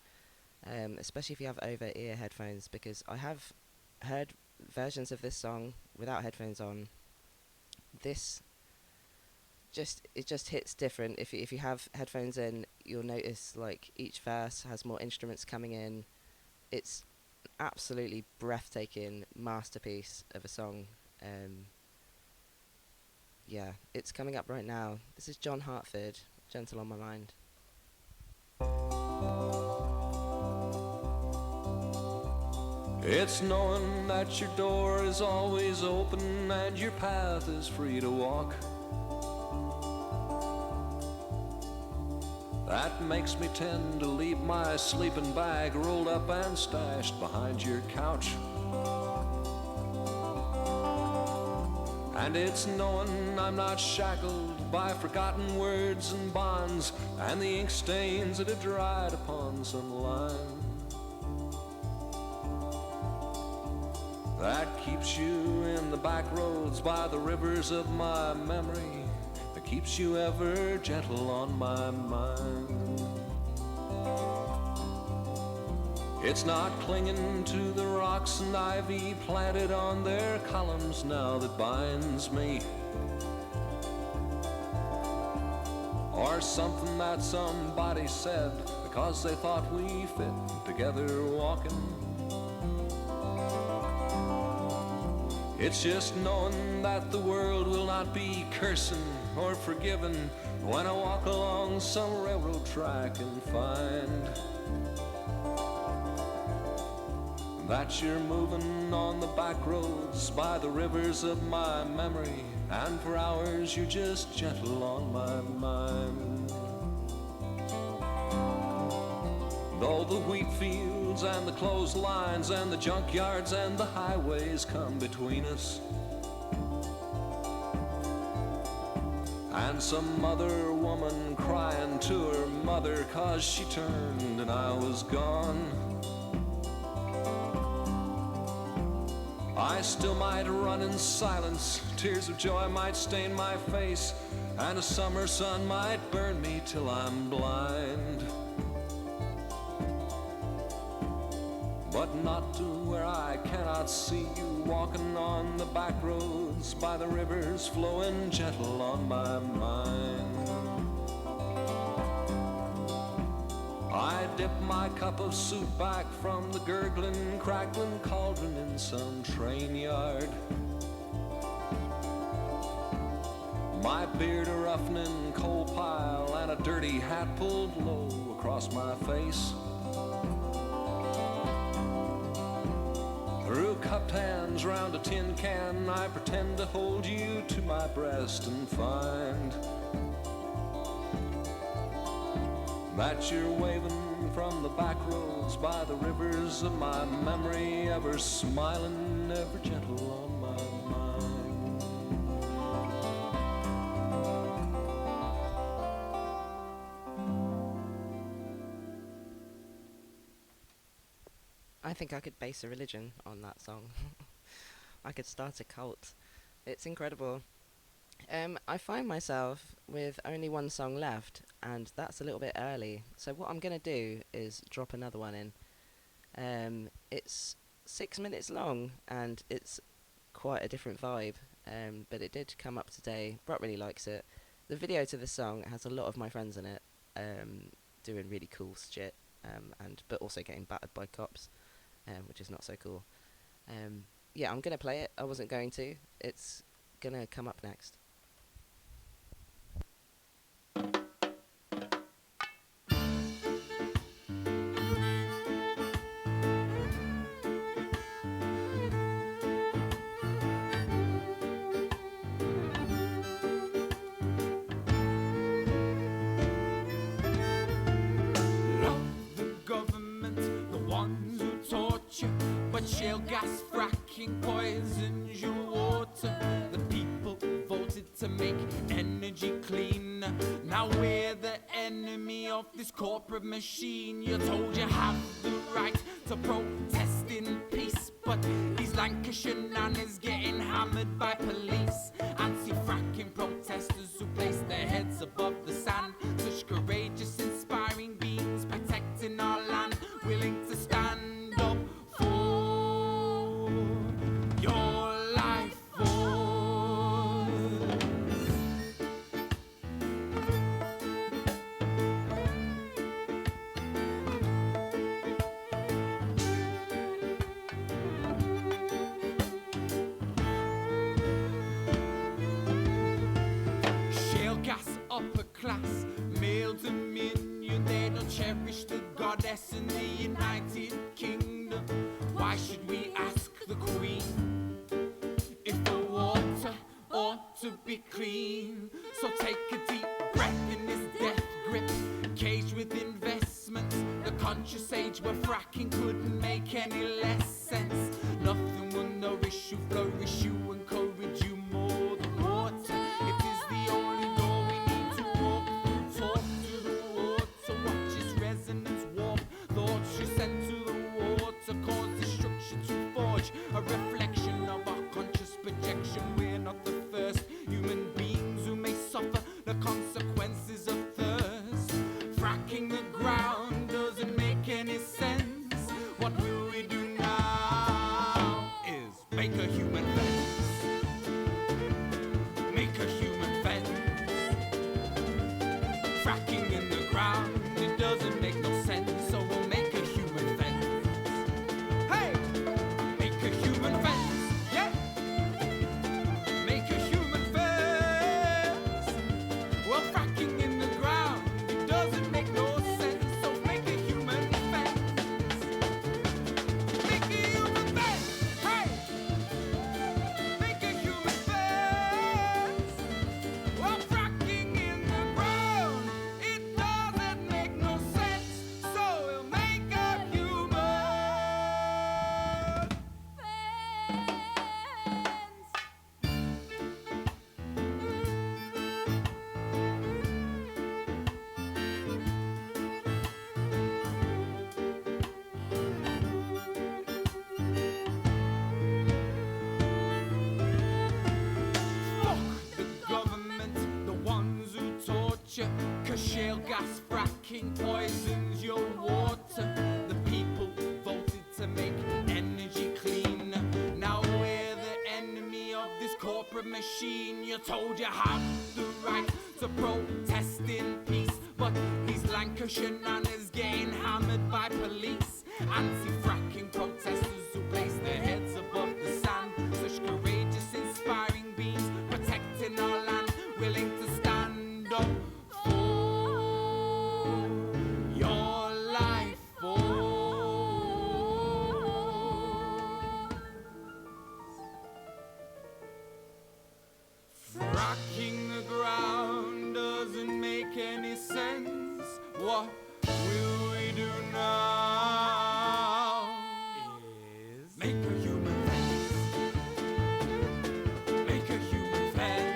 especially if you have over-ear headphones, because I have heard versions of this song without headphones on. This it just hits different. If you have headphones in, you'll notice like each verse has more instruments coming in. It's absolutely breathtaking masterpiece of a song. Yeah, it's coming up right now. This is John Hartford, Gentle on My Mind. It's knowing that your door is always open and your path is free to walk. That makes me tend to leave my sleeping bag rolled up and stashed behind your couch. And it's knowing I'm not shackled by forgotten words and bonds and the ink stains that have dried upon some line. That keeps you in the back roads by the rivers of my memory. That keeps you ever gentle on my mind. It's not clinging to the rocks and ivy planted on their columns now that binds me, or something that somebody said because they thought we fit together walking. It's just knowing that the world will not be cursing or forgiven when I walk along some railroad track and find that you're moving on the back roads by the rivers of my memory, and for hours you're just gentle on my mind. Though the wheat fields and the clotheslines and the junkyards and the highways come between us, and some other woman crying to her mother 'cause she turned and I was gone, I still might run in silence, tears of joy might stain my face, and a summer sun might burn me till I'm blind. But not to where I cannot see you walking on the back roads by the rivers flowing gentle on my mind. I dip my cup of soup back from the gurgling, crackling cauldron in some train yard. My beard a roughening coal pile and a dirty hat pulled low across my face. Through cupped hands round a tin can, I pretend to hold you to my breast and find that you're waving from the back roads by the rivers of my memory, ever smiling, ever gentle on my mind. I think I could base a religion on that song. I could start a cult. It's incredible. I find myself with only one song left, and that's a little bit early. So what I'm going to do is drop another one in. It's 6 minutes long, and it's quite a different vibe, but it did come up today. Brett really likes it. The video to this song has a lot of my friends in it, doing really cool shit, but also getting battered by cops, which is not so cool. Yeah, I'm going to play it. I wasn't going to. It's going to come up next. Shale gas fracking poisons your water. The people voted to make energy clean. Now we're the enemy of this corporate machine. You're told you have the right to protest in peace, but these Lancashire nannies getting hammered by police. Anti-fracking protesters who place their heads above the sand. Such courageous, inspiring beings protecting our land, willing to stand up for your life force. less in the United Kingdom. Why should we ask the Queen if the water ought to be clean? So take a deep breath in this death grip, caged with investments. The conscious age where fracking couldn't make any less sense. Nothing will nourish you, flourish you, encourage you more than water. It is the only door we need to walk through. Talk to the water, watch its resonance warp. Thoughts you send to the water cause destruction to forge a reflection of our conscious projection. We're not the first human beings who may suffer the consequences of thirst. Fracking the ground doesn't make any sense. What will we do now is make a human fence. Make a human fence. Fracking in the ground, it doesn't make no sense, so we'll make a human fence. Hey! Make a human fence, yeah! Make a human fence. Well, fracking in the ground, it doesn't make no sense, so make a human fence. Make a human fence, hey! Make a human fence. Well, fracking in the ground, it doesn't make no sense, so we'll make a human fence. Fuck the government, the ones who torture. 'Cause shale gas fracking poisons your water. The people voted to make energy clean. Now we're the enemy of this corporate machine. You told you have the right to protest in peace, but these Lancashire nanas getting hammered by police. Anti-fracking protesters who place their heads above the sand. Such courageous, inspiring beings protecting our land, willing to stand up for your life force. Fracking the ground doesn't make any sense. What will we do now? Is make a human fence. Make a human fence.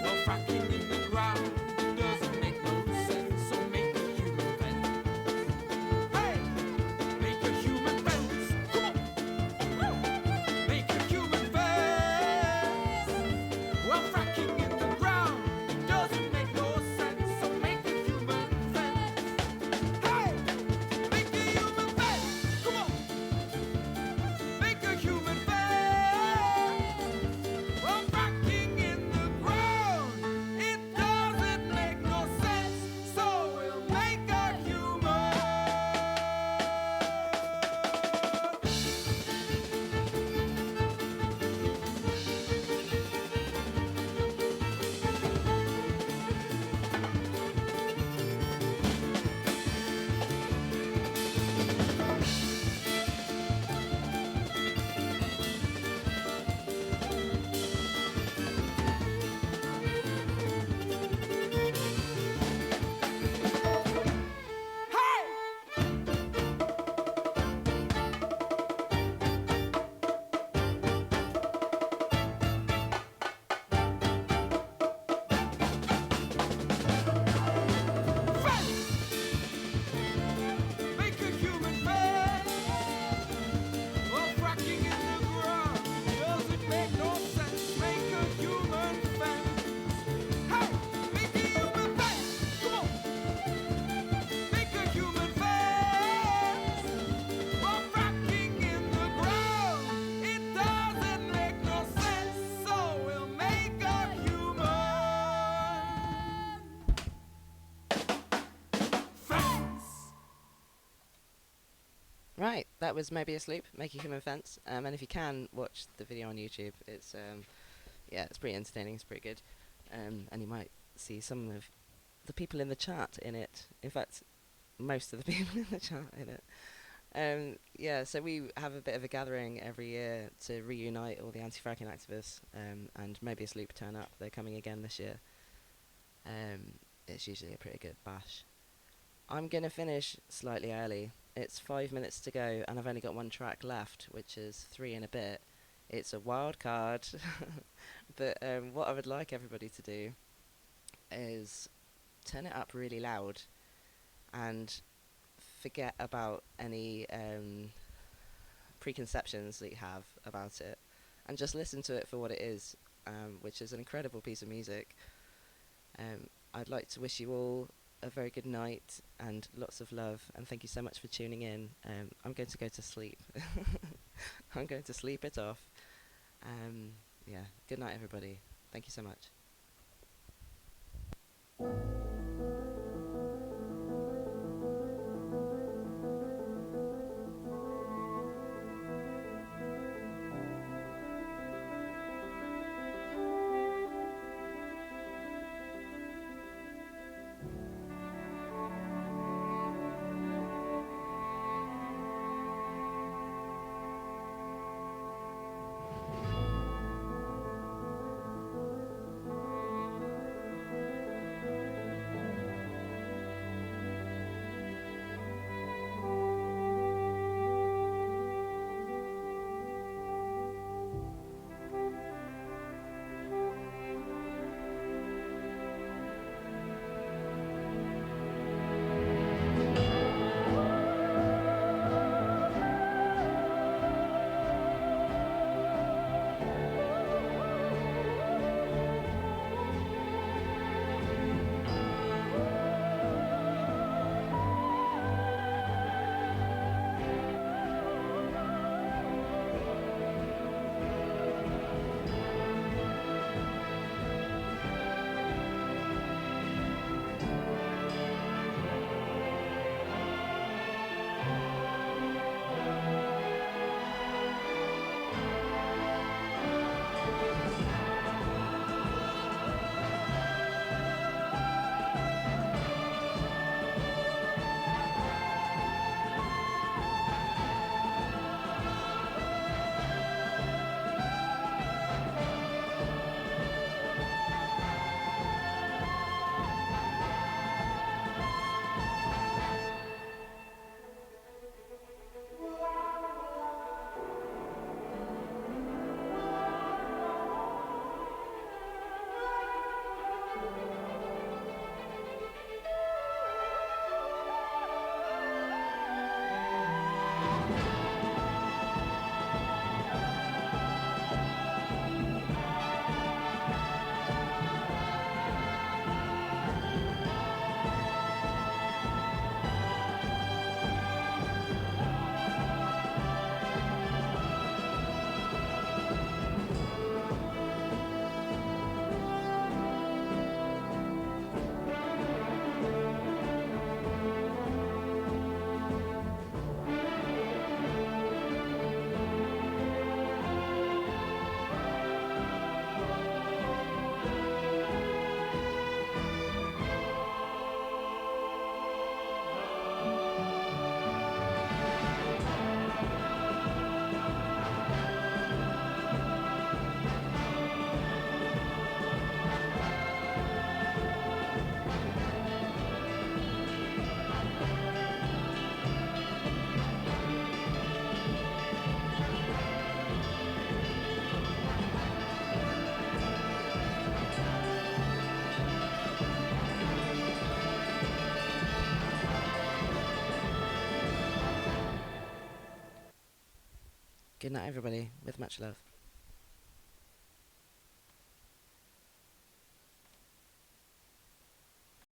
Well, fracking in the ground doesn't make no sense, so make a human fence. Hey! Make a human fence. Come on! Make a human fence. Well, fracking in the ground doesn't make no sense, so make a human fence. Hey! Make a human fence. Come on! Make a human fence. Well, fracking in the ground, it doesn't make no sense, so we'll make a human. Hey! Fence! Make a human fence. Well, fracking in the ground doesn't make no sense. Make a human fence. Hey! Make a human fence. Come on! Make a human fence. Well, fracking in the ground, it doesn't make no sense, so we'll make a human fence. Right, that was Mobius Loop, Make a Human Fence. And if you can watch the video on YouTube, it's yeah, it's pretty entertaining, it's pretty good. And you might see some of the people in the chat in it. In fact, most of the people in the chat in it. Yeah, so we have a bit of a gathering every year to reunite all the anti-fracking activists, and maybe Sleep turn up. They're coming again this year. It's usually a pretty good bash. I'm going to finish slightly early. It's 5 minutes to go, and I've only got one track left, which is 3 and a bit. It's a wild card, but what I would like everybody to do is turn it up really loud and forget about any preconceptions that you have about it, and just listen to it for what it is, which is an incredible piece of music. I'd like to wish you all a very good night and lots of love, and thank you so much for tuning in. I'm going to go to sleep. I'm going to sleep it off. Yeah, good night, everybody. Thank you so much. Good night, everybody, with much love.